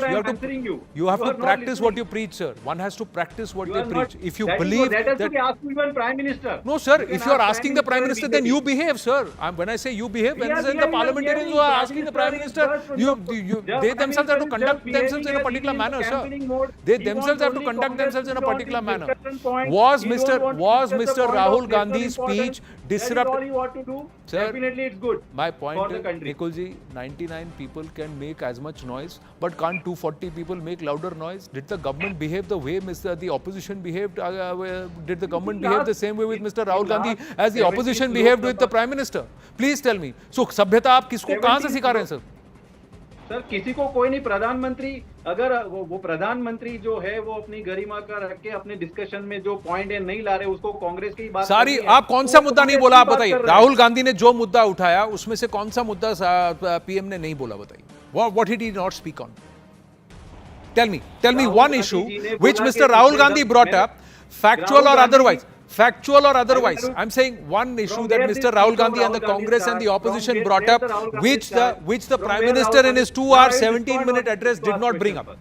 You have to practice what you preach, sir. One has to practice what they preach. If you believe that, even Prime Minister. No, sir. If you are asking the Prime Minister, then you behave, sir. When I say you behave, when the parliamentarians who are asking the Prime Minister, they themselves have to conduct themselves in a particular manner, sir. They themselves have to conduct themselves in a particular manner. Was Mr. Rahul Gandhi's speech disruptive? Sir, definitely it's good. My point is, Nikulji, 99 people can make as much noise, but can't 240 people make louder noise? Did the government behave the way the opposition behaved? Did the government behave the same way with Mr. Rahul Gandhi as the opposition behaved with the Prime Minister? Please tell me. So, सभ्यता आप किसको कहाँ से सिखा रहे हैं, sir? Sir, किसी को कोई नहीं. प्रधानमंत्री, अगर वो प्रधानमंत्री जो है वो अपनी गरिमा का रख के अपने डिस्कशन में जो पॉइंट है नहीं ला रहे, उसको कांग्रेस की बात. सारी आप कौन सा मुद्दा नहीं बोला, आप बताइए. राहुल गांधी ने जो मुद्दा उठाया उसमें से कौन सा मुद्दा पीएम ने नहीं बोला, बताइए. What did he not speak on? Tell me one issue which Mr. Rahul Gandhi brought up, factual or otherwise. factual or otherwise. I'm saying one issue that Mr. Rahul Gandhi and the Congress and the opposition brought up, which the Prime Minister in his 2-hour, 17-minute address did not bring up.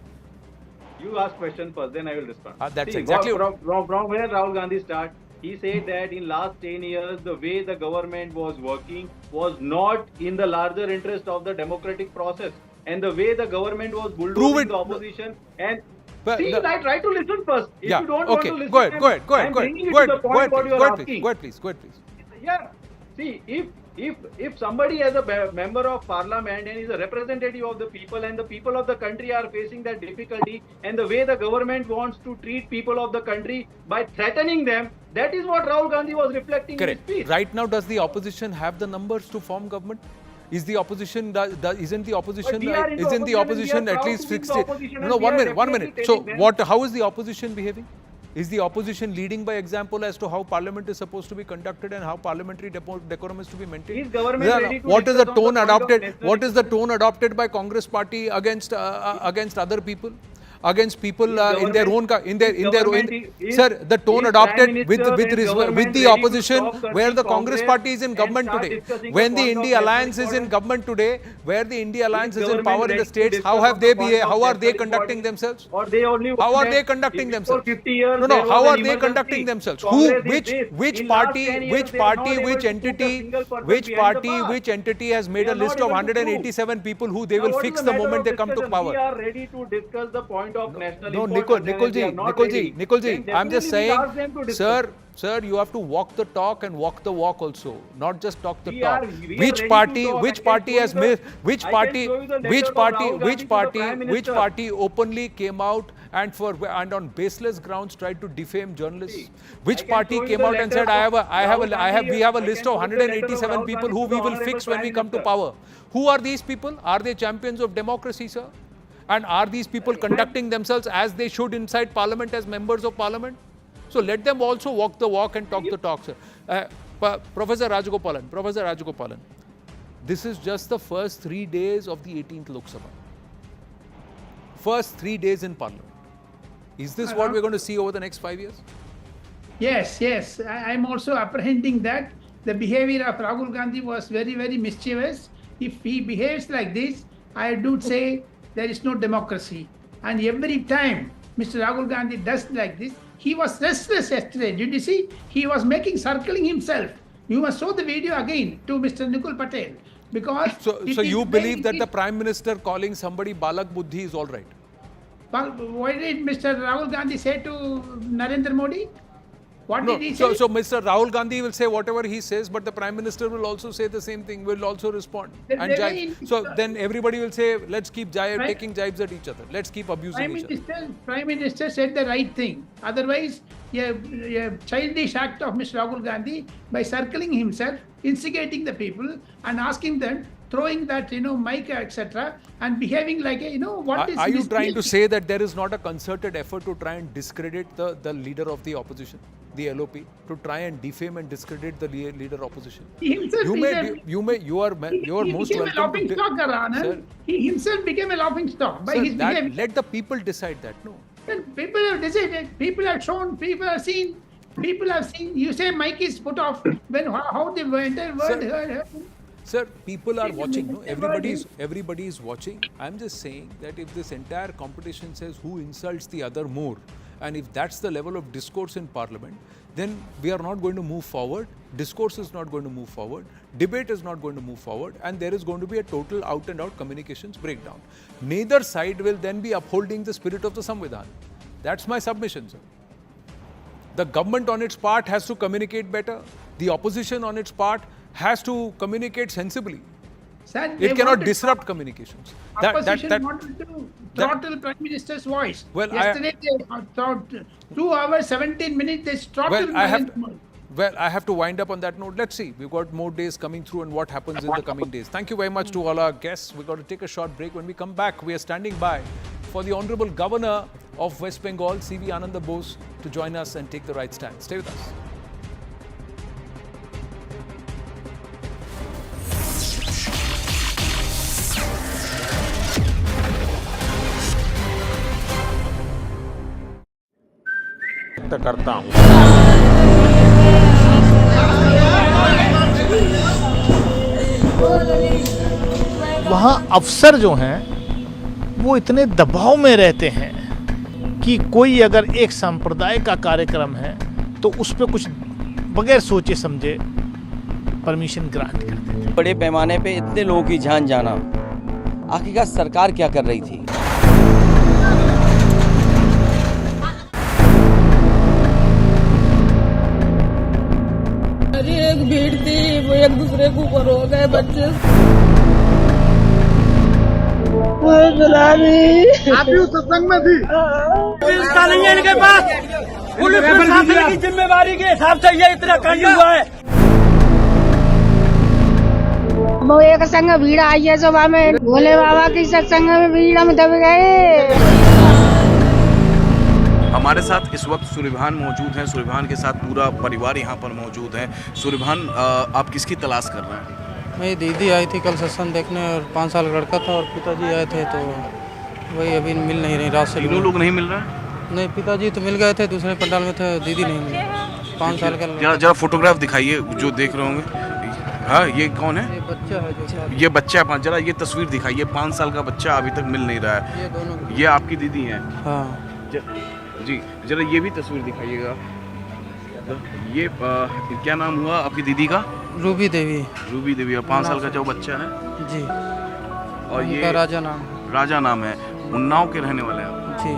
You ask question first, then I will respond. That's exactly from where Rahul Gandhi start. He said that in last 10 years, the way the government was working was not in the larger interest of the democratic process. And the way the government was bulldozing the opposition and I try to listen first. If you don't want to listen, go ahead, please. Yeah. See, if somebody as a member of parliament and is a representative of the people and the people of the country are facing that difficulty and the way the government wants to treat people of the country by threatening them, that is what Rahul Gandhi was reflecting in his speech. Right now, does the opposition have the numbers to form government? Isn't the opposition at least fixed? No, 1 minute. So how is the opposition behaving? Is the opposition leading by example as to how parliament is supposed to be conducted and how parliamentary decorum is to be maintained? What is the tone adopted? What is the tone adopted by Congress party against other people? Against people in their own sir, the tone adopted with the opposition where the Congress party is in government today, when the India Alliance is in government today, where the India Alliance is in power in the states, how are they conducting themselves? How are they conducting themselves? No, how are they conducting themselves? Which party, which entity has made a list of 187 people who they will fix the moment they come to power? We are ready to discuss the point of national Nikulji, I'm just saying, sir, you have to walk the talk and walk the walk also, not just talk the talk. Which party openly came out and on baseless grounds tried to defame journalists? Which party came out and said, we have a list of 187 people who we will fix when we come to power? Who are these people? Are they champions of democracy, sir? And are these people conducting themselves as they should inside parliament as members of parliament? So let them also walk the walk and talk the talk, sir. Professor Rajagopalan, this is just the first 3 days of the 18th Lok Sabha. First 3 days in parliament. Is this what we're going to see over the next 5 years? Yes. I'm also apprehending that the behavior of Rahul Gandhi was very, very mischievous. If he behaves like this, I do say there is no democracy. And every time Mr. Rahul Gandhi does like this, he was restless yesterday. Did you see? He was circling himself. You must show the video again to Mr. Nikul Patel. Because so you believe that the Prime Minister calling somebody Balak Buddhi is all right? What did Mr. Rahul Gandhi say to Narendra Modi? What did he say? So Mr. Rahul Gandhi will say whatever he says, but the Prime Minister will also say the same thing, will also respond. Then everybody will say, let's keep taking jibes at each other. Let's keep abusing each other. Prime Minister said the right thing. Otherwise, a childish act of Mr. Rahul Gandhi by circling himself, instigating the people and asking them, throwing that, mic, etc., and behaving like Are you trying to say that there is not a concerted effort to try and discredit the leader of the opposition, the LOP, to try and defame and discredit the leader opposition? You are most welcome to... Sir, he himself became a laughing stock by his behavior. Let the people decide that, no? People have decided, people have shown, people have seen. You say mic is put off, how the entire world heard. Sir, people are watching. No? Everybody is watching. I'm just saying that if this entire competition says who insults the other more, and if that's the level of discourse in Parliament, then we are not going to move forward. Discourse is not going to move forward. Debate is not going to move forward, and there is going to be a total out-and-out communications breakdown. Neither side will then be upholding the spirit of the Samvidhan. That's my submission, sir. The government on its part has to communicate better. The opposition on its part has to communicate sensibly. Sir, it cannot disrupt communications. Opposition wanted to throttle Prime Minister's voice. Yesterday, they thought 2 hours, 17 minutes, they throttled I have to wind up on that note. Let's see. We've got more days coming through and what happens in the coming days. Thank you very much to all our guests. We've got to take a short break. When we come back, we are standing by for the Honorable Governor of West Bengal, C.V. Ananda Bose, to join us and take the right stand. Stay with us. करता हूं वहाँ अफसर जो हैं वो इतने दबाव में रहते हैं कि कोई अगर एक संप्रदाय का कार्यक्रम है तो उस पर कुछ बगैर सोचे समझे परमिशन ग्रांट कर देते। बड़े पैमाने पे इतने लोगों की जान जाना, आखिरकार सरकार क्या कर रही थी? अरे एक भीड़ थी, वो एक दूसरे के ऊपर हो गए बच्चे। आप भी उस सत्संग में थी? इसका नहीं है इनके पास। पुलिस प्रशासन की जिम्मेवारी के हिसाब से ये इतना कांड हुआ है। वो एक संग भीड़ आई है सुबह में, भोले बाबा की सत्संग में भीड़ हम दब गए। हमारे साथ इस वक्त सूर्यभान मौजूद हैं। सूर्यभान के साथ पूरा परिवार यहाँ पर मौजूद है। सूर्यभान, आप किसकी तलाश कर रहे हैं? मेरी दीदी आई थी कल सत्संग देखने और 5 साल का लड़का था और पिताजी आए थे, तो वही अभी मिल नहीं रही। रात से तीनों लोग नहीं मिल रहे हैं? नहीं, पिताजी तो मिल गए थे, दूसरे पंडाल में थे, दीदी नहीं मिली। 5 साल का। जरा फोटोग्राफ दिखाइए जो देख रहे होंगे। हाँ, ये कौन है? ये बच्चा है जो। ये बच्चा है। जरा ये तस्वीर दिखाइए। 5 साल का बच्चा अभी तक मिल नहीं रहा है। ये दोनों। ये आपकी दीदी हैं? हाँ जी, जरा ये भी तस्वीर दिखाइएगा। ये क्या नाम हुआ आपकी दीदी का? रूबी देवी। रूबी देवी। और 5 साल का जो बच्चा है जी, और ये राजा नाम। राजा नाम है। उन्नाव के रहने वाले हैं जी।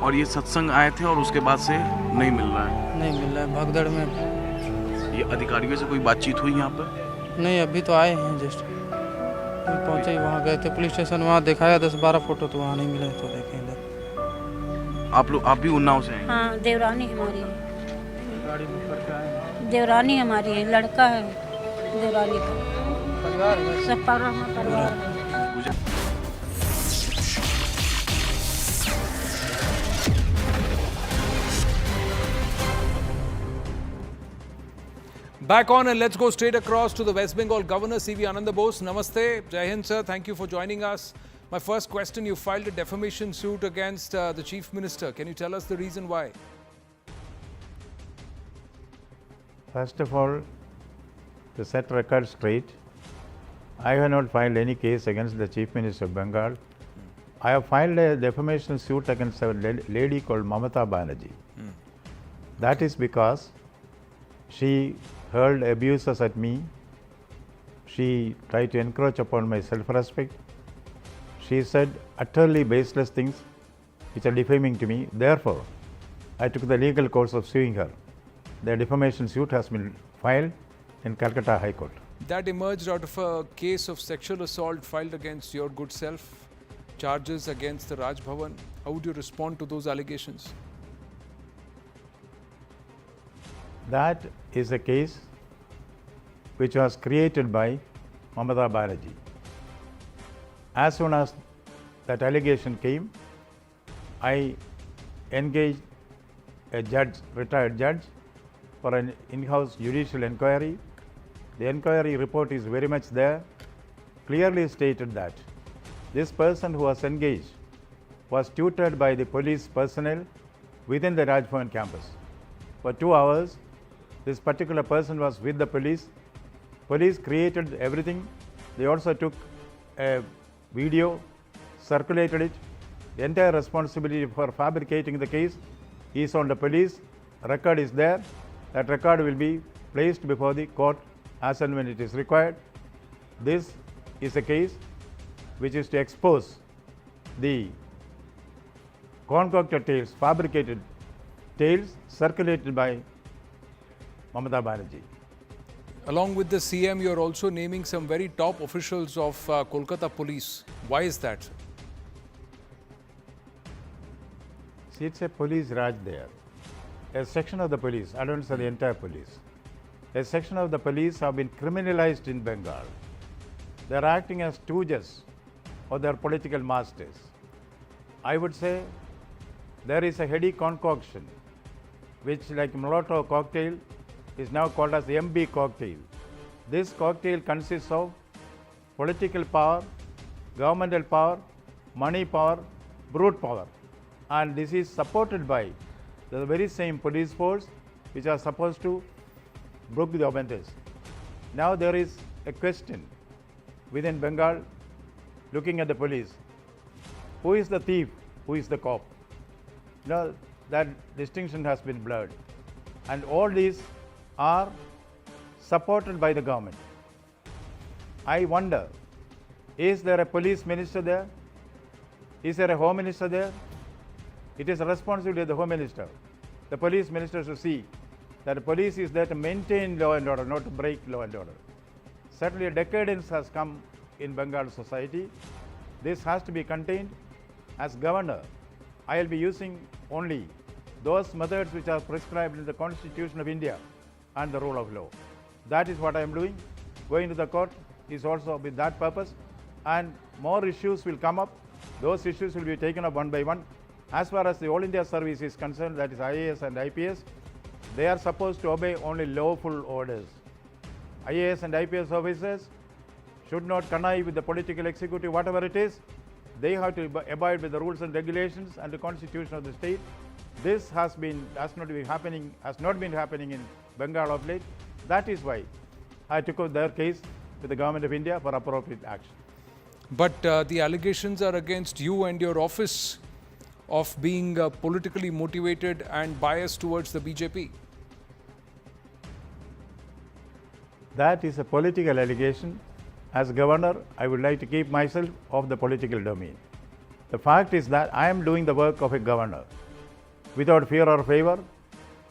और ये सत्संग आए थे और उसके बाद से नहीं मिल रहा है? नहीं मिल रहा है, भगदड़ में। ये अधिकारियों से कोई बातचीत हुई यहाँ पर? नहीं, अभी तो आए हैं जस्ट पहुँचे ही, वहाँ गए थे पुलिस स्टेशन, वहाँ दिखाया 10-12 फोटो, तो वहाँ नहीं मिले, तो देखें। आप भी उन्नाव से हैं? हाँ, देवरानी हमारी है। गाड़ी बुक करके आए हैं। देवरानी हमारी है, लड़का है देवरानी का। परिवार है सब परिवार है। Back on, and let's go straight across to the West Bengal Governor CV Ananda Bose. Namaste. Jai Hind, sir. Thank you for joining us. My first question, you filed a defamation suit against the Chief Minister. Can you tell us the reason why? First of all, to set record straight, I have not filed any case against the Chief Minister of Bengal. I have filed a defamation suit against a lady called Mamata Banerjee. That is because she hurled abuses at me. She tried to encroach upon my self-respect. She said utterly baseless things which are defaming to me. Therefore, I took the legal course of suing her. The defamation suit has been filed in Calcutta High Court. That emerged out of a case of sexual assault filed against your good self, charges against the Raj Bhavan. How would you respond to those allegations? That is a case which was created by Mamata Banerjee. As soon as that allegation came, I engaged a judge, retired judge, for an in-house judicial inquiry. The inquiry report is very much there, clearly stated that this person who was engaged was tutored by the police personnel within the Raj Bhavan campus. For 2 hours, this particular person was with the police. Police created everything. They also took a video, circulated it. The entire responsibility for fabricating the case is on the police. Record is there. That record will be placed before the court as and when it is required. This is a case which is to expose the concocted tales, fabricated tales circulated by Mamata Banerjee. Along with the CM, you are also naming some very top officials of Kolkata police. Why is that? See, it's a police Raj there. A section of the police, I don't say the entire police, a section of the police have been criminalized in Bengal. They are acting as stooges of their political masters. I would say there is a heady concoction which, like Molotov cocktail, is now called as the MB cocktail. This cocktail consists of political power, governmental power, money power, brute power, and this is supported by the very same police force which are supposed to broke the offences. Now there is a question within Bengal looking at the police. Who is the thief? Who is the cop? Now that distinction has been blurred. And all these are supported by the government. I wonder, is there a police minister there? Is there a home minister there? It is a responsibility of the home minister. The police minister should see that the police is there to maintain law and order, not to break law and order. Certainly a decadence has come in Bengal society. This has to be contained. As governor, I will be using only those methods which are prescribed in the Constitution of India and the rule of law. That is what I am doing. Going to the court is also with that purpose, and more issues will come up. Those issues will be taken up one by one. As far as the All India Service is concerned, that is IAS and IPS, they are supposed to obey only lawful orders. IAS and IPS officers should not connive with the political executive, whatever it is. They have to abide with the rules and regulations and the constitution of the state. This has not been happening in Bengal of late. That is why I took up their case to the government of India for appropriate action. But the allegations are against you and your office of being politically motivated and biased towards the BJP. That is a political allegation. As governor, I would like to keep myself off the political domain. The fact is that I am doing the work of a governor without fear or favor.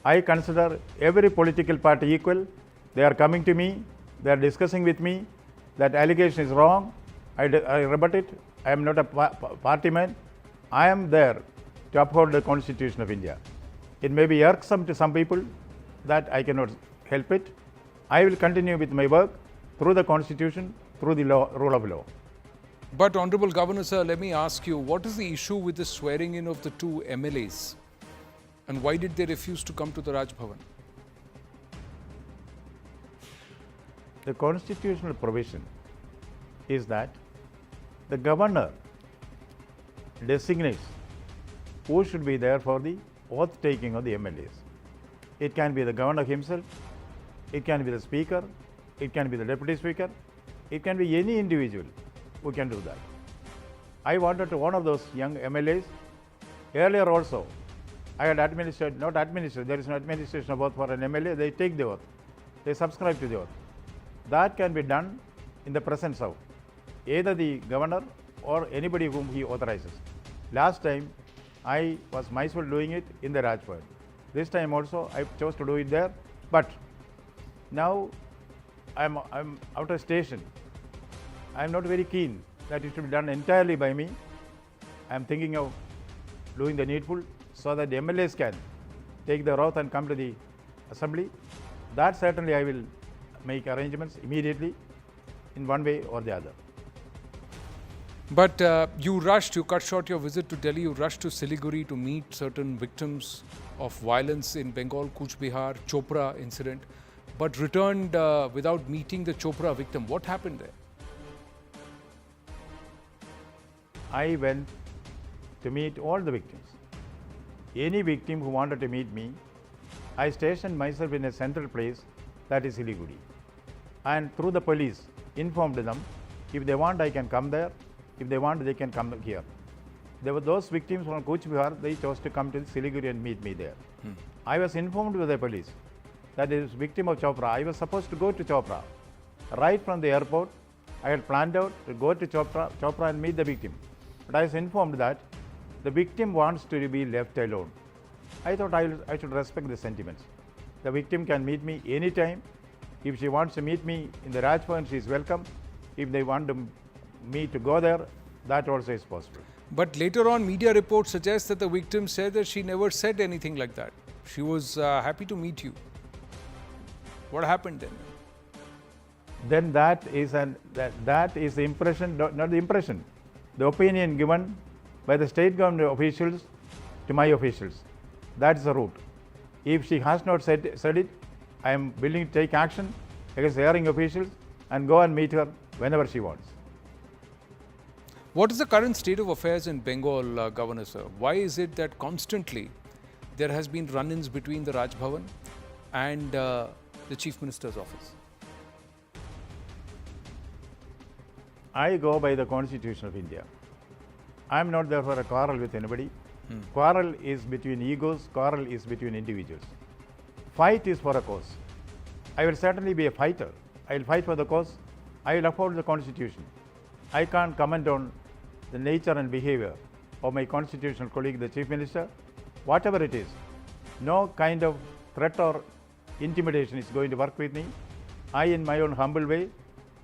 I consider every political party equal. They are coming to me, they are discussing with me, that allegation is wrong, I rebut it. I am not a party man. I am there to uphold the Constitution of India. It may be irksome to some people, that I cannot help it. I will continue with my work through the Constitution, through the rule of law. But Honorable Governor Sir, let me ask you, what is the issue with the swearing in of the two MLAs? And why did they refuse to come to the Raj Bhavan? The constitutional provision is that the governor designates who should be there for the oath taking of the MLAs. It can be the governor himself, it can be the speaker, it can be the deputy speaker, it can be any individual who can do that. I wanted to one of those young MLAs. Earlier also, I had administered, not administered, there is no administration of oath for an MLA, they take the oath, they subscribe to the oath. That can be done in the presence of either the governor or anybody whom he authorizes. Last time, I was myself doing it in the Raj Bhavan. This time also, I chose to do it there, but now I'm out of station. I'm not very keen that it should be done entirely by me. I'm thinking of doing the needful so that the MLAs can take the oath and come to the assembly. That certainly I will make arrangements immediately in one way or the other. But you cut short your visit to Delhi, you rushed to Siliguri to meet certain victims of violence in Bengal, Kuch Bihar, Chopra incident, but returned without meeting the Chopra victim. What happened there? I went to meet all the victims. Any victim who wanted to meet me, I stationed myself in a central place, that is Siliguri. And through the police, informed them, if they want, I can come there. If they want, they can come here. There were those victims from Kuch Bihar, they chose to come to Siliguri and meet me there. I was informed by the police that is victim of Chopra. I was supposed to go to Chopra. Right from the airport, I had planned out to go to Chopra and meet the victim. But I was informed that the victim wants to be left alone. I thought I should respect the sentiments. The victim can meet me anytime. If she wants to meet me in the Raj Bhavan, she is welcome. If they want me to go there, that also is possible. But later on, media reports suggest that the victim said that she never said anything like that. She was happy to meet you. What happened then? Then that is the impression, not the impression, the opinion given by the state government officials to my officials. That is the route. If she has not said it, I am willing to take action against the hearing officials and go and meet her whenever she wants. What is the current state of affairs in Bengal, Governor Sir? Why is it that constantly there has been run-ins between the Raj Bhavan and the Chief Minister's office? I go by the Constitution of India. I am not there for a quarrel with anybody. Quarrel is between egos, quarrel is between individuals. Fight is for a cause. I will certainly be a fighter. I will fight for the cause. I will uphold the Constitution. I can't comment on the nature and behavior of my constitutional colleague, the Chief Minister. Whatever it is, no kind of threat or intimidation is going to work with me. I, in my own humble way,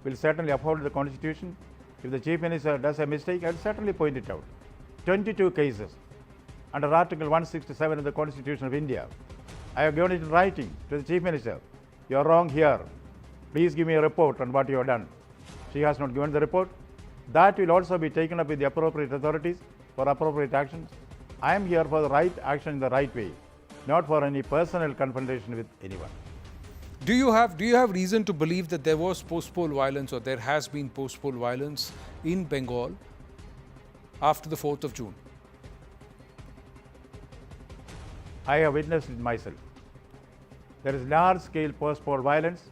will certainly uphold the Constitution. If the Chief Minister does a mistake, I will certainly point it out. 22 cases under Article 167 of the Constitution of India. I have given it in writing to the Chief Minister. You are wrong here. Please give me a report on what you have done. She has not given the report. That will also be taken up with the appropriate authorities for appropriate actions. I am here for the right action in the right way, not for any personal confrontation with anyone. Do you have reason to believe that there was post-poll violence, or there has been post-poll violence in Bengal after the 4th of June? I have witnessed it myself. There is large-scale post-poll violence.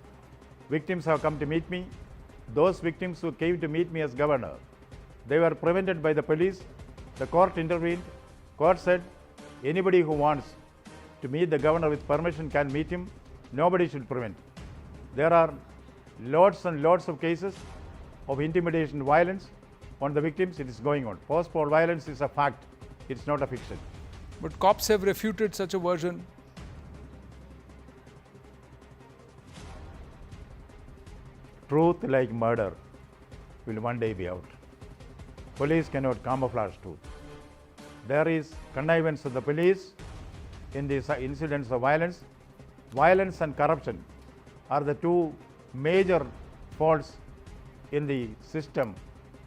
Victims have come to meet me. Those victims who came to meet me as governor, they were prevented by the police. The court intervened. Court said anybody who wants to meet the governor with permission can meet him. Nobody should prevent. There are lots and lots of cases of intimidation, violence on the victims. It is going on. Post-poll violence is a fact. It's not a fiction. But cops have refuted such a version. Truth, like murder, will one day be out. Police cannot camouflage truth. There is connivance of the police in these incidents of violence. Violence and corruption are the two major faults in the system,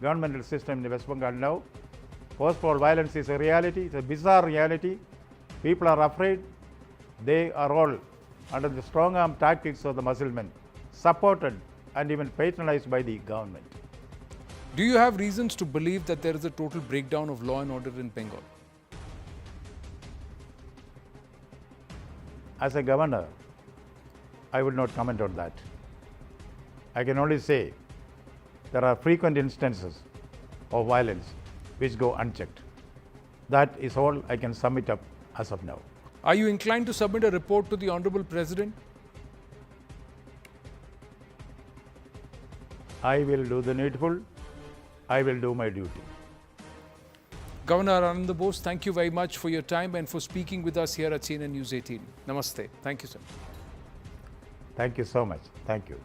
governmental system in West Bengal now. Post-poll violence is a reality. It's a bizarre reality. People are afraid. They are all under the strong-arm tactics of the muscle men, supported and even patronized by the government. Do you have reasons to believe that there is a total breakdown of law and order in Bengal? As a governor, I would not comment on that. I can only say there are frequent instances of violence which go unchecked. That is all I can sum it up as of now. Are you inclined to submit a report to the Honorable President? I will do the needful. I will do my duty. Governor Anand Bose, thank you very much for your time and for speaking with us here at CNN News 18. Namaste. Thank you, sir. Thank you so much. Thank you.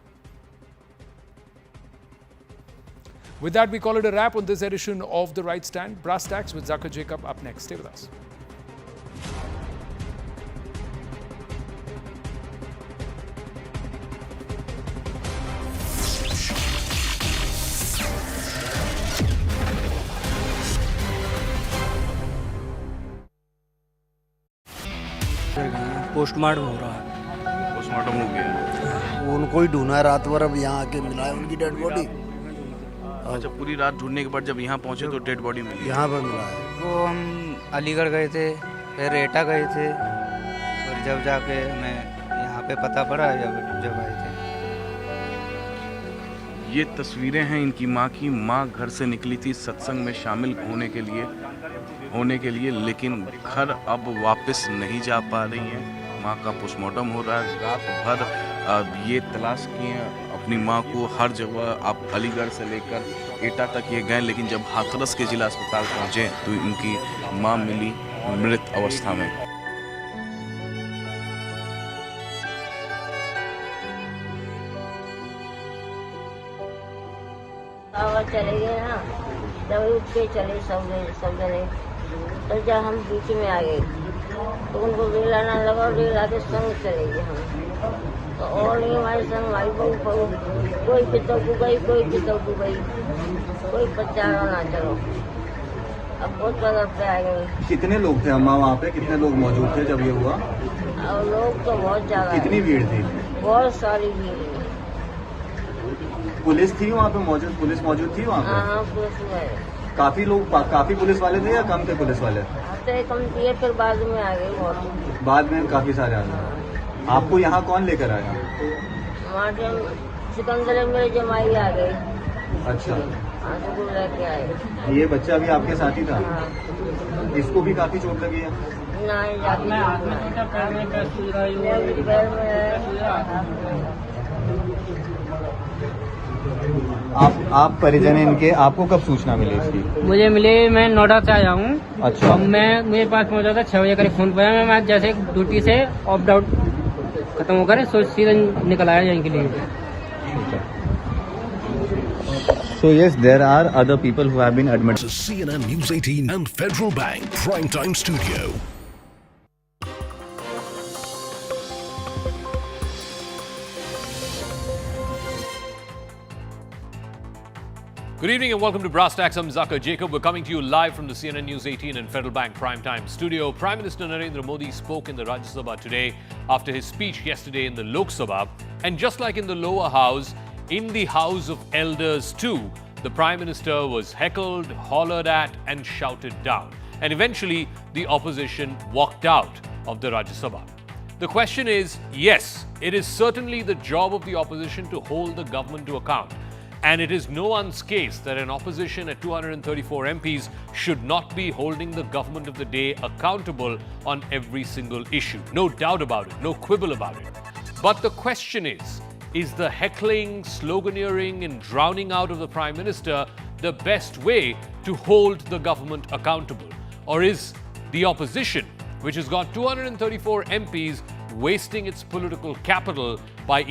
With that, we call it a wrap on this edition of The Right Stand. Brass Tacks with Zakir Jacob up next. Stay with us. Postmortem हो रहा है। Postmortem हो गया। उनको ही ढूंढा रात भर, अब यहाँ आके मिला है उनकी डेड बॉडी। अच्छा, पूरी रात ढूंढने के बाद जब यहाँ पहुँचे तो डेड बॉडी मिली? यहाँ पर मिला है। वो हम अलीगढ़ गए थे, फिर एटा गए थे, और जब जाके हमें यहाँ पे पता पड़ा जब आए थे। ये तस्वीरें हैं इनकी माँ की। माँ घर से निकली थी सत्संग में शामिल होने के लिए, लेकिन घर अब वापस नहीं जा पा रही हैं। माँ का पोस्टमार्टम हो रहा है। रात भर ये तलाश किए अपनी माँ को हर जगह। आप अलीगढ़ से लेकर एटा तक ये गए, लेकिन जब हाथरस के जिला अस्पताल पहुँचे तो इनकी माँ मिली मृत अवस्था में। चले गए ना, जब उठ के चले सब जने, तो जब हम बीच में आ गए तो उनको रेला ना लगा, रेला के संग चले गए हम। तो और नहीं हमारे संग हमारी बहू, कोई पितौकू गई, कोई पितौकू गई, कोई पचारा ना चलो। अब बहुत बदल पे आ गए। कितने लोग थे अम्मा वहाँ पे? कितने लोग मौजूद थे जब ये हुआ? और लोग तो बहुत ज्यादा। कितनी भीड़ थी? बहुत सारी भीड़। पुलिस थी वहाँ पे मौजूद? पुलिस मौजूद थी वहाँ पे? हाँ, पुलिस में काफी लोग, काफी पुलिस वाले थे या कम थे पुलिस वाले? कम थे, फिर बाद में आ गए बहुत। बाद में काफी सारे आ गए। आपको यहाँ कौन लेकर आया? वहाँ से सिकंदर मेरे जमाई आ गए। अच्छा, वहाँ से दूर लेके आए। ये बच्चा भी आपके साथ ही था? इसको भी काफी चोट लगी है? नहीं, आप परिजन हैं इनके, आपको कब सूचना मिली इसकी? मुझे मिले, मैं नोएडा से आया हूँ। अच्छा। अब मैं मेरे पास पहुँचा था 6 बजे करीब, फोन पाया। मैं जैसे ड्यूटी से ऑफ आउट खत्म होकर सीधा निकल आया यहीं के लिए। So yes, there are other people who have been admitted. CNN News 18 and Federal Bank Primetime Studio. Good evening and welcome to Brass Tacks. I'm Zakir Jacob. We're coming to you live from the CNN News 18 and Federal Bank Primetime Studio. Prime Minister Narendra Modi spoke in the Rajya Sabha today after his speech yesterday in the Lok Sabha. And just like in the lower house, in the House of Elders too, the Prime Minister was heckled, hollered at and shouted down. And eventually, the opposition walked out of the Rajya Sabha. The question is, yes, it is certainly the job of the opposition to hold the government to account. And it is no one's case that an opposition at 234 MPs should not be holding the government of the day accountable on every single issue. No doubt about it, no quibble about it. But the question is the heckling, sloganeering and drowning out of the Prime Minister the best way to hold the government accountable? Or is the opposition, which has got 234 MPs, wasting its political capital by